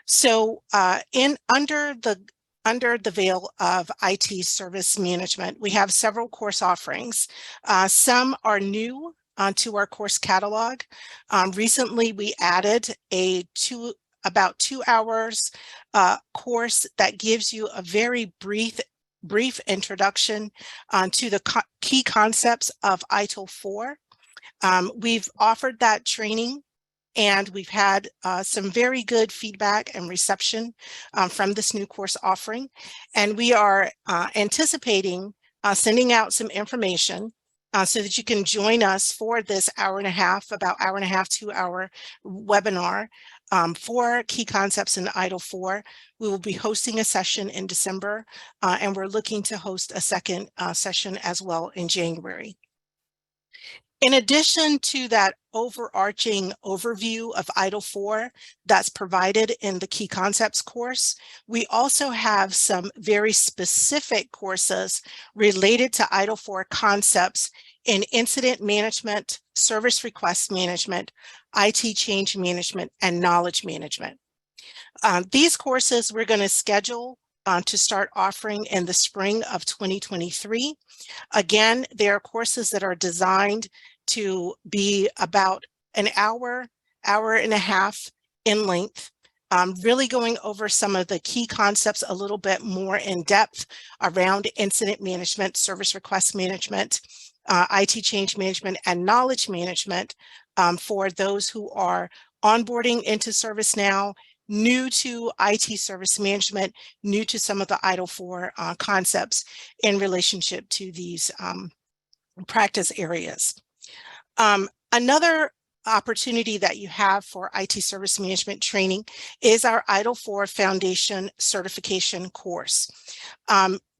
Speaker 3: So under the veil of IT service management, we have several course offerings. Some are new to our course catalog. Recently, we added about 2 hours course that gives you a very brief introduction to the key concepts of ITIL 4. We've offered that training, and we've had some very good feedback and reception from this new course offering. And we are anticipating sending out some information so that you can join us for this hour and a half, 2 hour webinar for key concepts in ITIL 4. We will be hosting a session in December, and we're looking to host a second session as well in January. In addition to that overarching overview of ITIL 4 that's provided in the Key Concepts course, we also have some very specific courses related to ITIL 4 concepts in incident management, service request management, IT change management, and knowledge management. These courses we're going to schedule to start offering in the spring of 2023. Again, they are courses that are designed to be about an hour and a half in length. really going over some of the key concepts a little bit more in depth around incident management, service request management, IT change management, and knowledge management for those who are onboarding into ServiceNow, new to IT service management, new to some of the IDLE 4 concepts in relationship to these practice areas. Another opportunity that you have for IT service management training is our IDLE 4 Foundation certification course.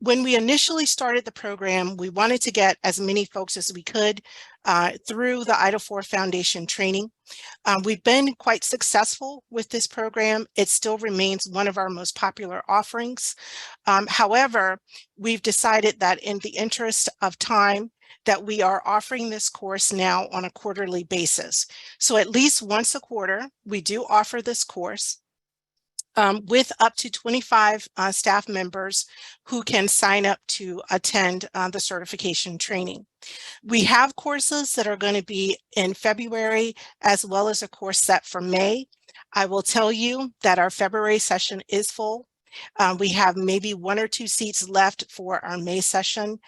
Speaker 3: When we initially started the program, we wanted to get as many folks as we could through the IDLE 4 Foundation training. We've been quite successful with this program. It still remains one of our most popular offerings. However, we've decided that in the interest of time, that we are offering this course now on a quarterly basis. So at least once a quarter, we do offer this course with up to 25 staff members who can sign up to attend the certification training. We have courses that are going to be in February, as well as a course set for May. I will tell you that our February session is full. We have maybe 1 or 2 seats left for our May session.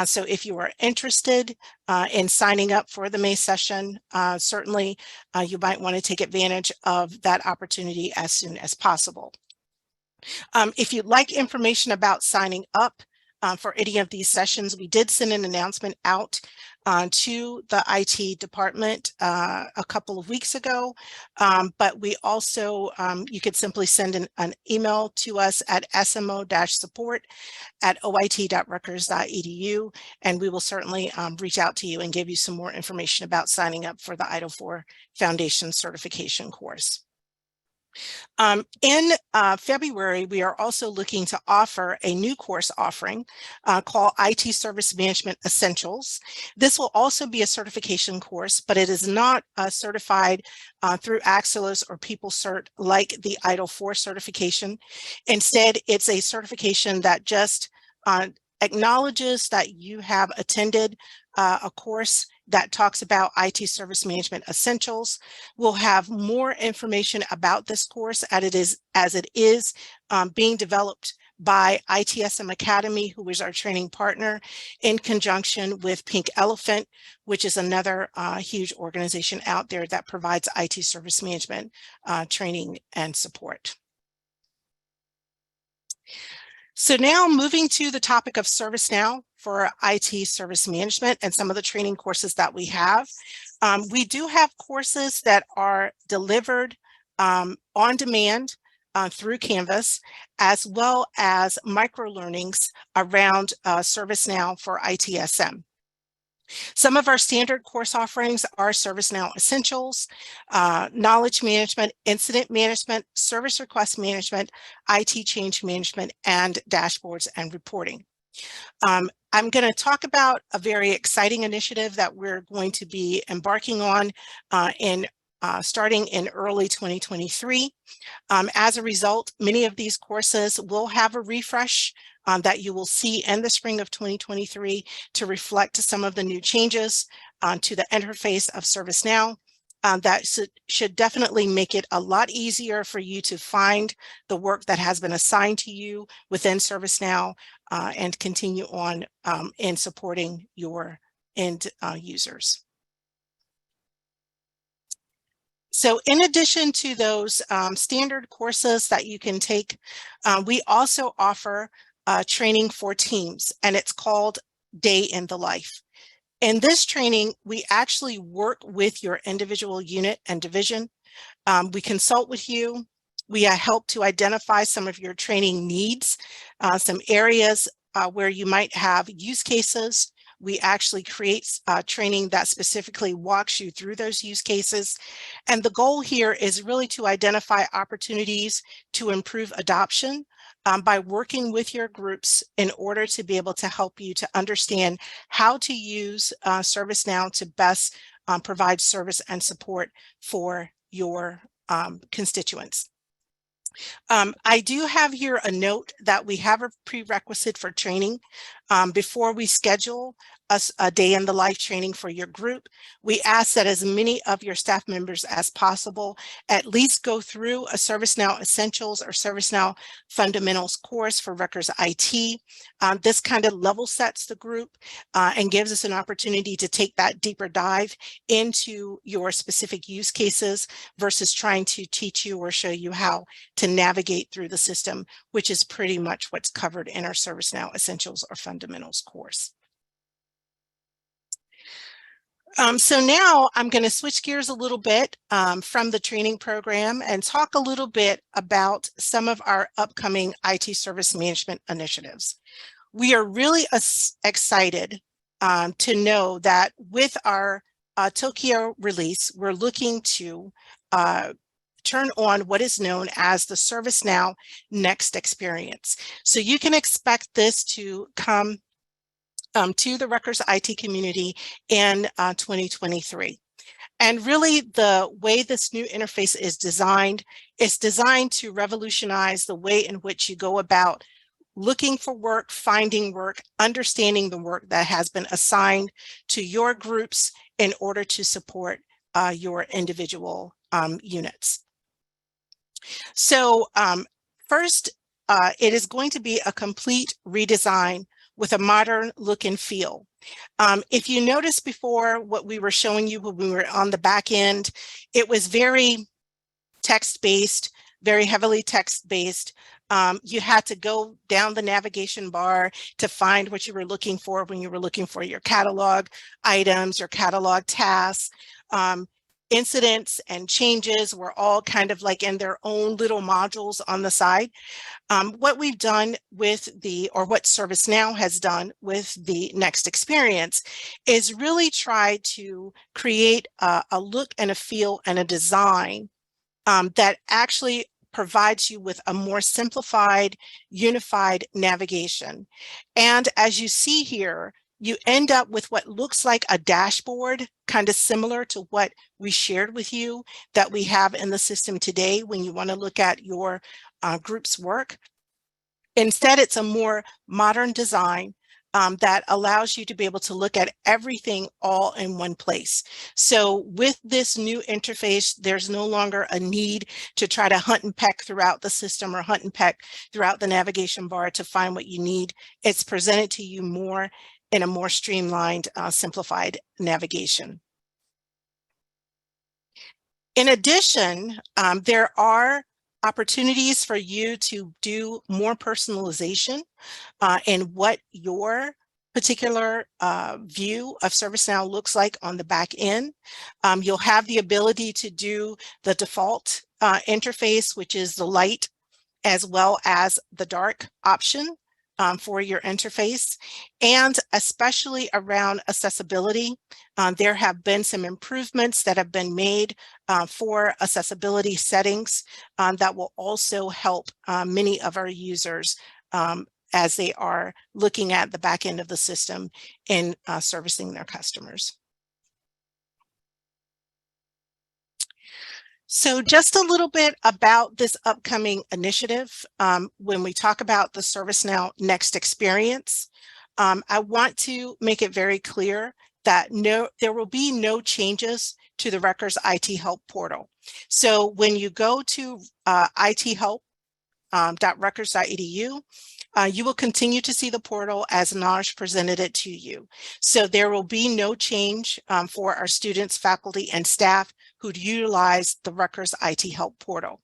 Speaker 3: So if you are interested in signing up for the May session, certainly you might want to take advantage of that opportunity as soon as possible. If you'd like information about signing up for any of these sessions, we did send an announcement out to the IT department a couple of weeks ago, but we also, you could simply send an email to us at smo-support@oit.rutgers.edu, and we will certainly reach out to you and give you some more information about signing up for the IDLE 4 Foundation certification course. In February, we are also looking to offer a new course offering called IT Service Management Essentials. This will also be a certification course, but it is not certified through Axelos or PeopleCert like the IDLE 4 certification. Instead, it's a certification that just acknowledges that you have attended a course that talks about IT Service Management Essentials. We'll have more information about this course as it is being developed by ITSM Academy, who is our training partner, in conjunction with Pink Elephant, which is another huge organization out there that provides IT service management training and support. So now moving to the topic of ServiceNow for IT service management and some of the training courses that we have. We do have courses that are delivered on demand through Canvas, as well as micro-learnings around ServiceNow for ITSM. Some of our standard course offerings are ServiceNow Essentials, Knowledge Management, Incident Management, Service Request Management, IT Change Management, and Dashboards and Reporting. I'm going to talk about a very exciting initiative that we're going to be embarking on starting in early 2023. As a result, many of these courses will have a refresh that you will see in the spring of 2023 to reflect some of the new changes to the interface of ServiceNow. That should definitely make it a lot easier for you to find the work that has been assigned to you within ServiceNow and continue on in supporting your end users. So in addition to those standard courses that you can take, we also offer training for teams, and it's called Day in the Life. In this training, we actually work with your individual unit and division. We consult with you. We help to identify some of your training needs, some areas where you might have use cases. We actually create training that specifically walks you through those use cases. And the goal here is really to identify opportunities to improve adoption by working with your groups in order to be able to help you to understand how to use ServiceNow to best provide service and support for your constituents. I do have here a note that we have a prerequisite for training. Before we schedule a day in the life training for your group, we ask that as many of your staff members as possible at least go through a ServiceNow Essentials or ServiceNow Fundamentals course for Rutgers IT. This kind of level sets the group and gives us an opportunity to take that deeper dive into your specific use cases versus trying to teach you or show you how to navigate through the system, which is pretty much what's covered in our ServiceNow Essentials or Fundamentals course. So now I'm going to switch gears a little bit from the training program and talk a little bit about some of our upcoming IT service management initiatives. We are really excited to know that with our Tokyo release, we're looking to turn on what is known as the ServiceNow Next Experience. So you can expect this to come to the Rutgers IT community in 2023. And really the way this new interface is designed to revolutionize the way in which you go about looking for work, finding work, understanding the work that has been assigned to your groups in order to support your individual units. So first, it is going to be a complete redesign with a modern look and feel. If you noticed before what we were showing you when we were on the back end, it was very text-based, very heavily text-based. You had to go down the navigation bar to find what you were looking for when you were looking for your catalog items or catalog tasks. Incidents and changes were all kind of like in their own little modules on the side. What we've done with what ServiceNow has done with the Next Experience is really try to create a look and a feel and a design that actually provides you with a more simplified, unified navigation. And as you see here, you end up with what looks like a dashboard, kind of similar to what we shared with you that we have in the system today when you want to look at your group's work. Instead, it's a more modern design that allows you to be able to look at everything all in one place. So with this new interface, there's no longer a need to try to hunt and peck throughout the system or hunt and peck throughout the navigation bar to find what you need. It's presented to you more in a more streamlined, simplified navigation. In addition, there are opportunities for you to do more personalization in what your particular view of ServiceNow looks like on the back end. You'll have the ability to do the default interface, which is the light as well as the dark option for your interface, and especially around accessibility. There have been some improvements that have been made for accessibility settings that will also help many of our users as they are looking at the back end of the system in servicing their customers. So just a little bit about this upcoming initiative. When we talk about the ServiceNow Next Experience, I want to make it very clear that there will be no changes to the Rutgers IT Help portal. So when you go to ithelp.rutgers.edu, you will continue to see the portal as Naj presented it to you. So there will be no change for our students, faculty, and staff who utilize the Rutgers IT Help portal.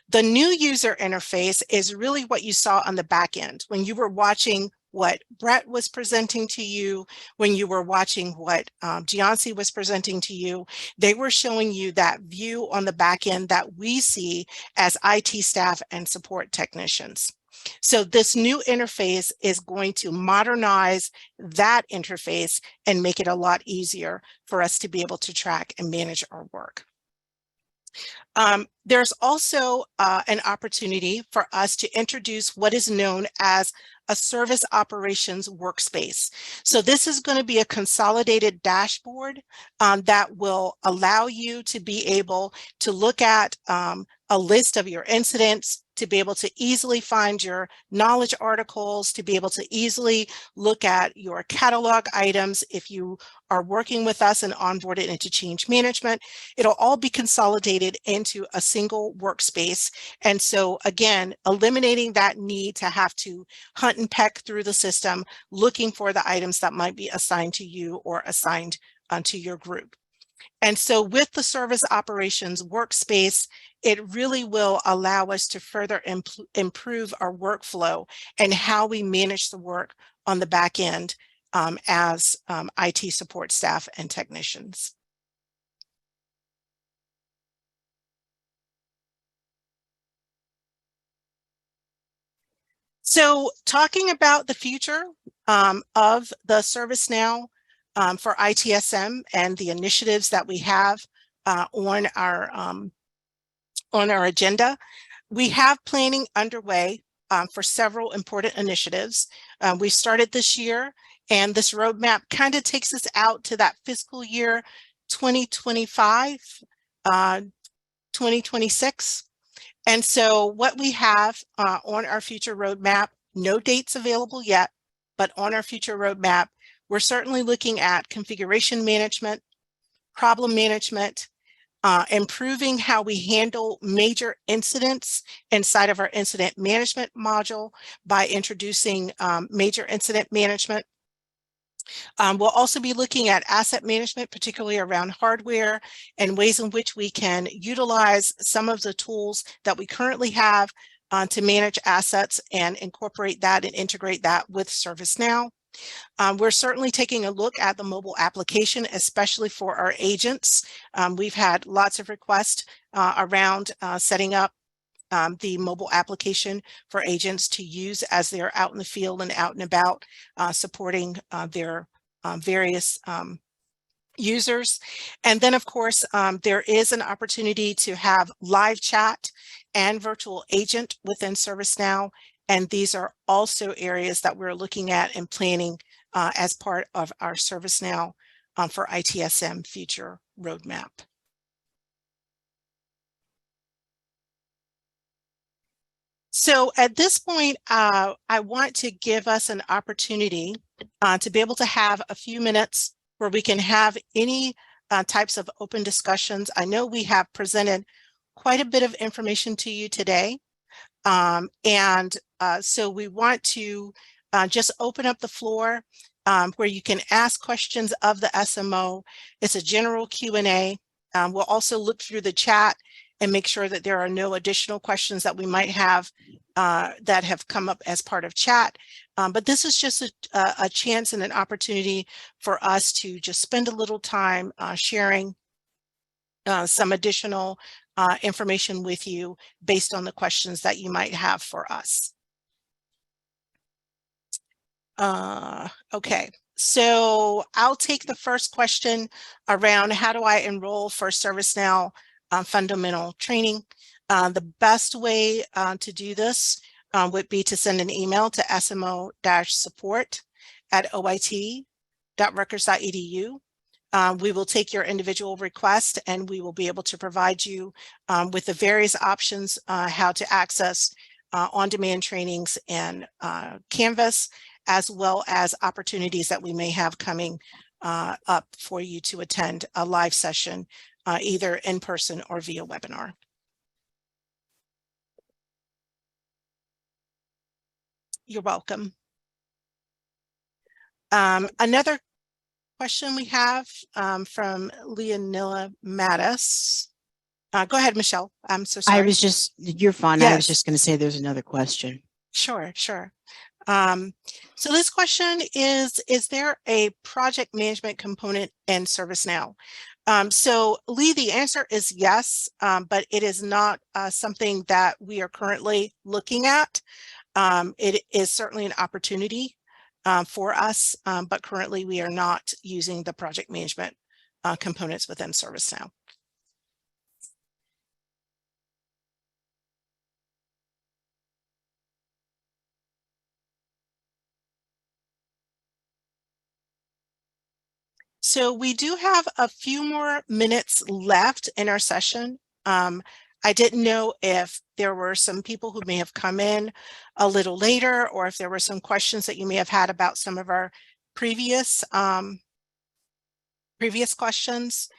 Speaker 3: The new user interface is really what you saw on the back end when you were watching what Brett was presenting to you, when you were watching what Gianci was presenting to you. They were showing you that view on the back end that we see as IT staff and support technicians. So this new interface is going to modernize that interface and make it a lot easier for us to be able to track and manage our work. There's also an opportunity for us to introduce what is known as a service operations workspace. So this is going to be a consolidated dashboard that will allow you to be able to look at a list of your incidents, to be able to easily find your knowledge articles, to be able to easily look at your catalog items. If you are working with us and onboarded into change management, it'll all be consolidated into a single workspace. And so again, eliminating that need to have to hunt and peck through the system, looking for the items that might be assigned to you or assigned to your group. And so with the service operations workspace, it really will allow us to further improve our workflow and how we manage the work on the back end as IT support staff and technicians. So talking about the future of the ServiceNow for ITSM and the initiatives that we have on our agenda, we have planning underway for several important initiatives. We started this year, and this roadmap kind of takes us out to that fiscal year 2025, 2026. And so what we have on our future roadmap, no dates available yet, but on our future roadmap, we're certainly looking at configuration management, problem management, improving how we handle major incidents inside of our incident management module by introducing major incident management. We'll also be looking at asset management, particularly around hardware, and ways in which we can utilize some of the tools that we currently have to manage assets and incorporate that and integrate that with ServiceNow. We're certainly taking a look at the mobile application, especially for our agents. We've had lots of requests around setting up the mobile application for agents to use as they're out in the field and out and about supporting their various users. And then, of course, there is an opportunity to have live chat and virtual agent within ServiceNow. And these are also areas that we're looking at and planning as part of our ServiceNow for ITSM future roadmap. So at this point, I want to give us an opportunity to be able to have a few minutes where we can have any types of open discussions. I know we have presented quite a bit of information to you today. So we want to just open up the floor where you can ask questions of the SMO. It's a general Q&A. We'll also look through the chat and make sure that there are no additional questions that we might have that have come up as part of chat. But this is just a chance and an opportunity for us to just spend a little time sharing some additional information with you based on the questions that you might have for us. Okay, so I'll take the first question around how do I enroll for ServiceNow fundamental training. The best way to do this would be to send an email to smo-support@oit.rutgers.edu. We will take your individual request and we will be able to provide you with the various options how to access on-demand trainings and Canvas, as well as opportunities that we may have coming up for you to attend a live session, either in person or via webinar. You're welcome. Another question we have from Leonilla Mattis. Go ahead, Michelle. I'm so sorry.
Speaker 7: You're fine.
Speaker 3: Yes.
Speaker 7: I was just going to say there's another question.
Speaker 3: Sure. So this question is there a project management component in ServiceNow? So Lee, the answer is yes, but it is not something that we are currently looking at. It is certainly an opportunity for us, but currently we are not using the project management components within ServiceNow. So we do have a few more minutes left in our session. I I didn't know if there were some people who may have come in a little later, or if there were some questions that you may have had about some of our previous questions,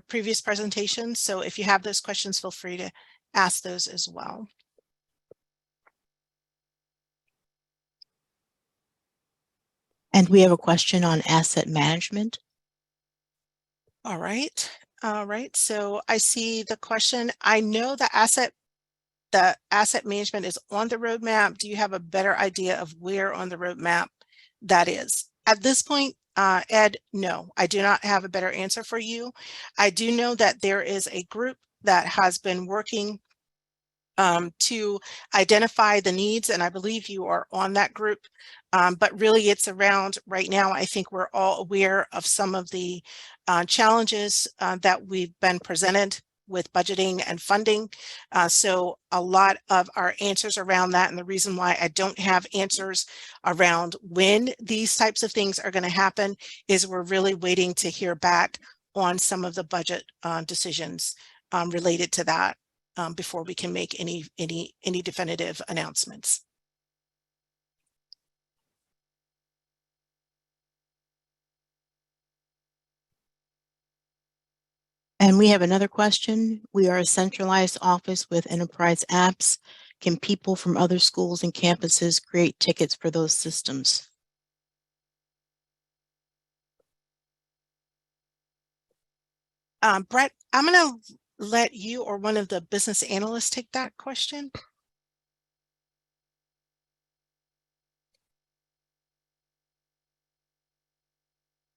Speaker 3: previous presentations. So if you have those questions, feel free to ask those as well.
Speaker 7: And we have a question on asset management.
Speaker 3: All right. All right. So I see the question. I know the asset management is on the roadmap. Do you have a better idea of where on the roadmap that is? At this point, Ed, no, I do not have a better answer for you. I do know that there is a group that has been working to identify the needs, and I believe you are on that group. But really it's around right now, I think we're all aware of some of the challenges that we've been presented with budgeting and funding. So a lot of our answers around that, and the reason why I don't have answers around when these types of things are going to happen is we're really waiting to hear back on some of the budget decisions related to that. Before we can make any definitive announcements.
Speaker 7: And we have another question. We are a centralized office with enterprise apps. Can people from other schools and campuses create tickets for those systems?
Speaker 3: Brett, I'm going to let you or one of the business analysts take that question.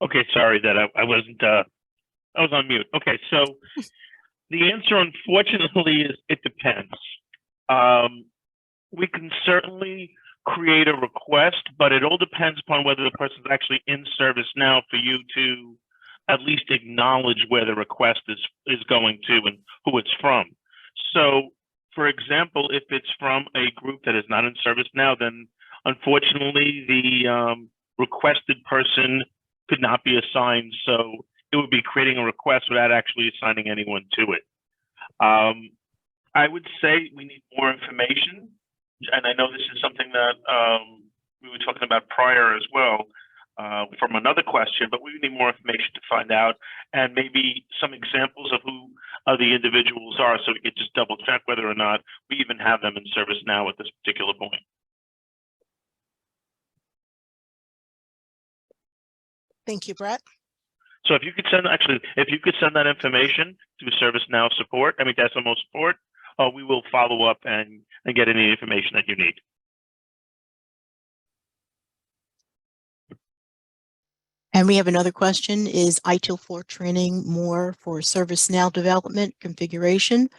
Speaker 4: Okay, sorry that I wasn't, I was on mute. Okay, so the answer, unfortunately, is it depends. We can certainly create a request, but it all depends upon whether the person's actually in service now for you to at least acknowledge where the request is going to and who it's from. So, for example, if it's from a group that is not in service now, then unfortunately the requested person could not be assigned. So it would be creating a request without actually assigning anyone to it. I would say we need more information. And I know this is something that we were talking about prior as well from another question, but we need more information to find out, and maybe some examples of who the individuals are, so we could just double check whether or not we even have them in service now at this particular point.
Speaker 3: Thank you, Brett.
Speaker 4: So if you could send, that information to ServiceNow support, SMO support, we will follow up and get any information that you need.
Speaker 7: And we have another question. Is ITIL4 training more for ServiceNow development configuration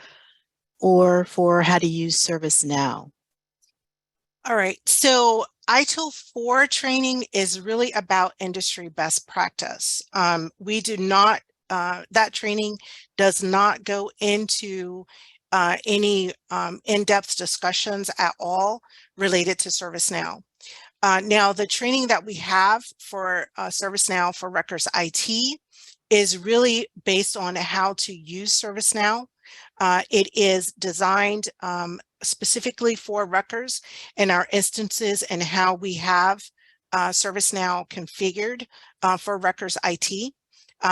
Speaker 7: or for how to use ServiceNow?
Speaker 3: All right, so ITIL4 training is really about industry best practice. We do not, that training does not go into any in-depth discussions at all related to ServiceNow. Now, the training that we have for ServiceNow for Rutgers IT is really based on how to use ServiceNow. It is designed specifically for Rutgers and our instances and how we have ServiceNow configured for Rutgers IT.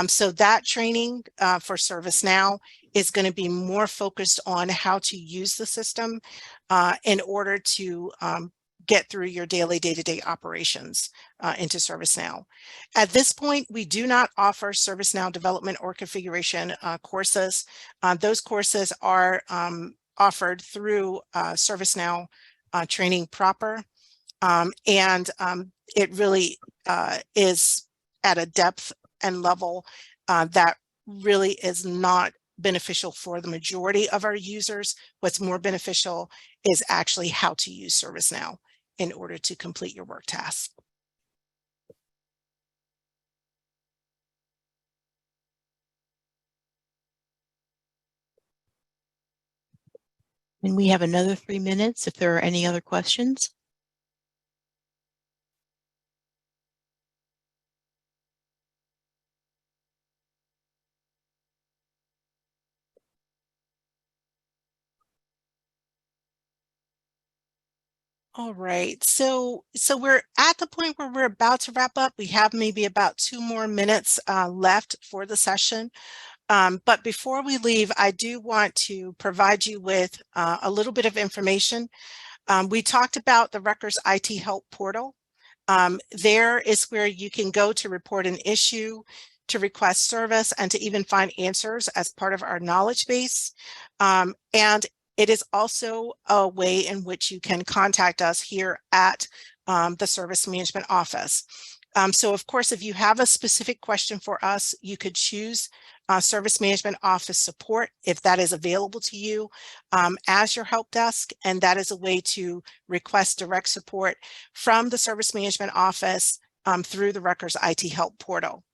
Speaker 3: So that training for ServiceNow is going to be more focused on how to use the system in order to get through your daily day-to-day operations into ServiceNow. At this point, we do not offer ServiceNow development or configuration courses. Those courses are offered through ServiceNow training proper. It really is at a depth and level that really is not beneficial for the majority of our users. What's more beneficial is actually how to use ServiceNow in order to complete your work tasks.
Speaker 7: And we have another 3 minutes if there are any other questions.
Speaker 3: All right, so we're at the point where we're about to wrap up. We have maybe about 2 more minutes left for the session. But before we leave, I do want to provide you with a little bit of information. We talked about the Rutgers IT Help Portal. There is where you can go to report an issue, to request service, and to even find answers as part of our knowledge base. And it is also a way in which you can contact us here at the Service Management Office. So of course, if you have a specific question for us, you could choose Service Management Office support if that is available to you as your help desk, and that is a way to request direct support from the Service Management Office through the Rutgers IT Help Portal.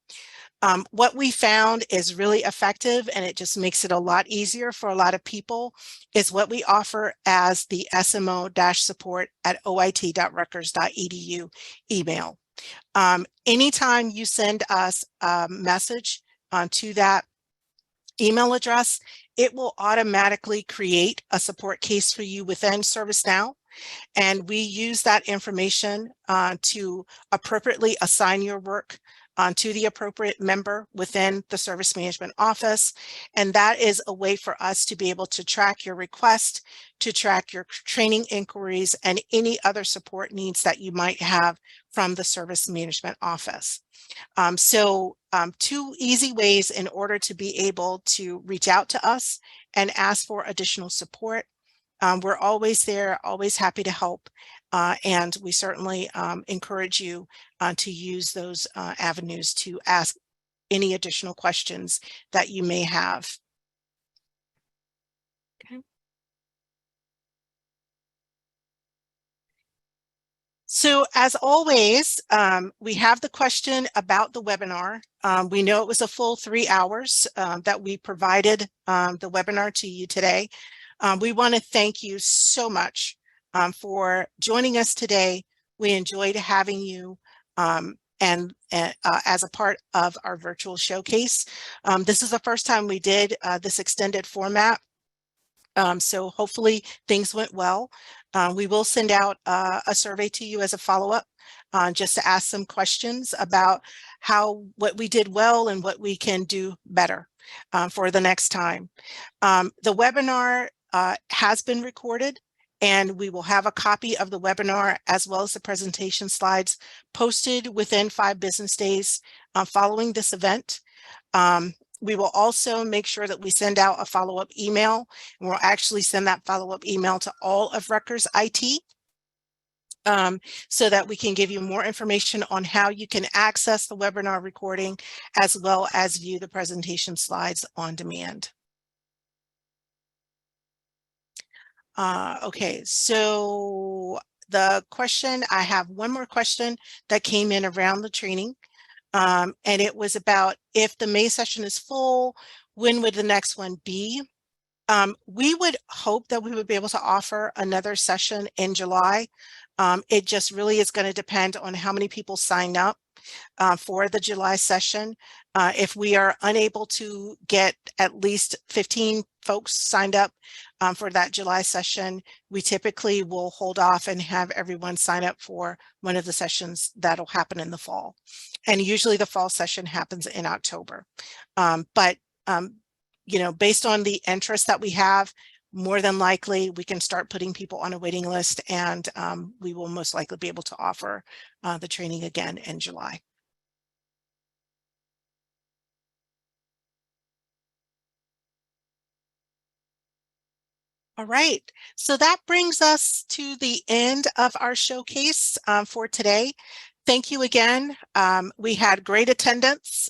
Speaker 3: What we found is really effective, and it just makes it a lot easier for a lot of people, is what we offer as the smo-support@oit.rutgers.edu email. Anytime you send us a message to that email address, it will automatically create a support case for you within ServiceNow. And we use that information to appropriately assign your work to the appropriate member within the Service Management Office. And that is a way for us to be able to track your request, to track your training inquiries, and any other support needs that you might have from the Service Management Office. Two easy ways in order to be able to reach out to us and ask for additional support. We're always there, always happy to help, and we certainly encourage you to use those avenues to ask any additional questions that you may have. Okay. So as always, we have the question about the webinar. We know it was a full 3 hours that we provided the webinar to you today. We want to thank you so much for joining us today. We enjoyed having you as a part of our virtual showcase. This is the first time we did this extended format. So hopefully things went well. We will send out a survey to you as a follow-up just to ask some questions about what we did well and what we can do better for the next time. The webinar has been recorded, and we will have a copy of the webinar as well as the presentation slides posted within 5 business days following this event. We will also make sure that we send out a follow-up email, and we'll actually send that follow-up email to all of Rutgers IT so that we can give you more information on how you can access the webinar recording as well as view the presentation slides on demand. Okay, so the question, I have one more question that came in around the training. And it was about if the May session is full, when would the next one be? We would hope that we would be able to offer another session in July. It just really is going to depend on how many people sign up for the July session. If we are unable to get at least 15 folks signed up for that July session, we typically will hold off and have everyone sign up for one of the sessions that'll happen in the fall. And usually the fall session happens in October. You know, based on the interest that we have, more than likely we can start putting people on a waiting list, and we will most likely be able to offer the training again in July. All right, so that brings us to the end of our showcase for today. Thank you again. We had great attendance.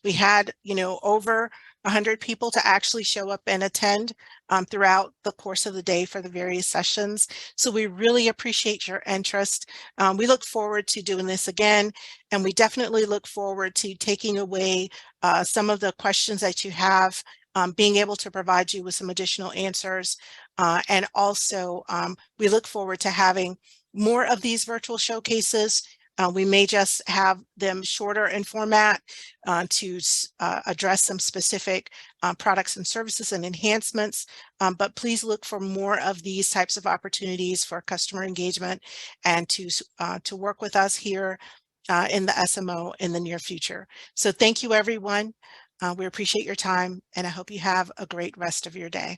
Speaker 3: We had, you know, over 100 people to actually show up and attend throughout the course of the day for the various sessions. So we really appreciate your interest. We look forward to doing this again, and we definitely look forward to taking away some of the questions that you have, being able to provide you with some additional answers. And also, we look forward to having more of these virtual showcases We may just have them shorter in format to address some specific products and services and enhancements. But please look for more of these types of opportunities for customer engagement and to work with us here in the SMO in the near future. So thank you, everyone. We appreciate your time, and I hope you have a great rest of your day.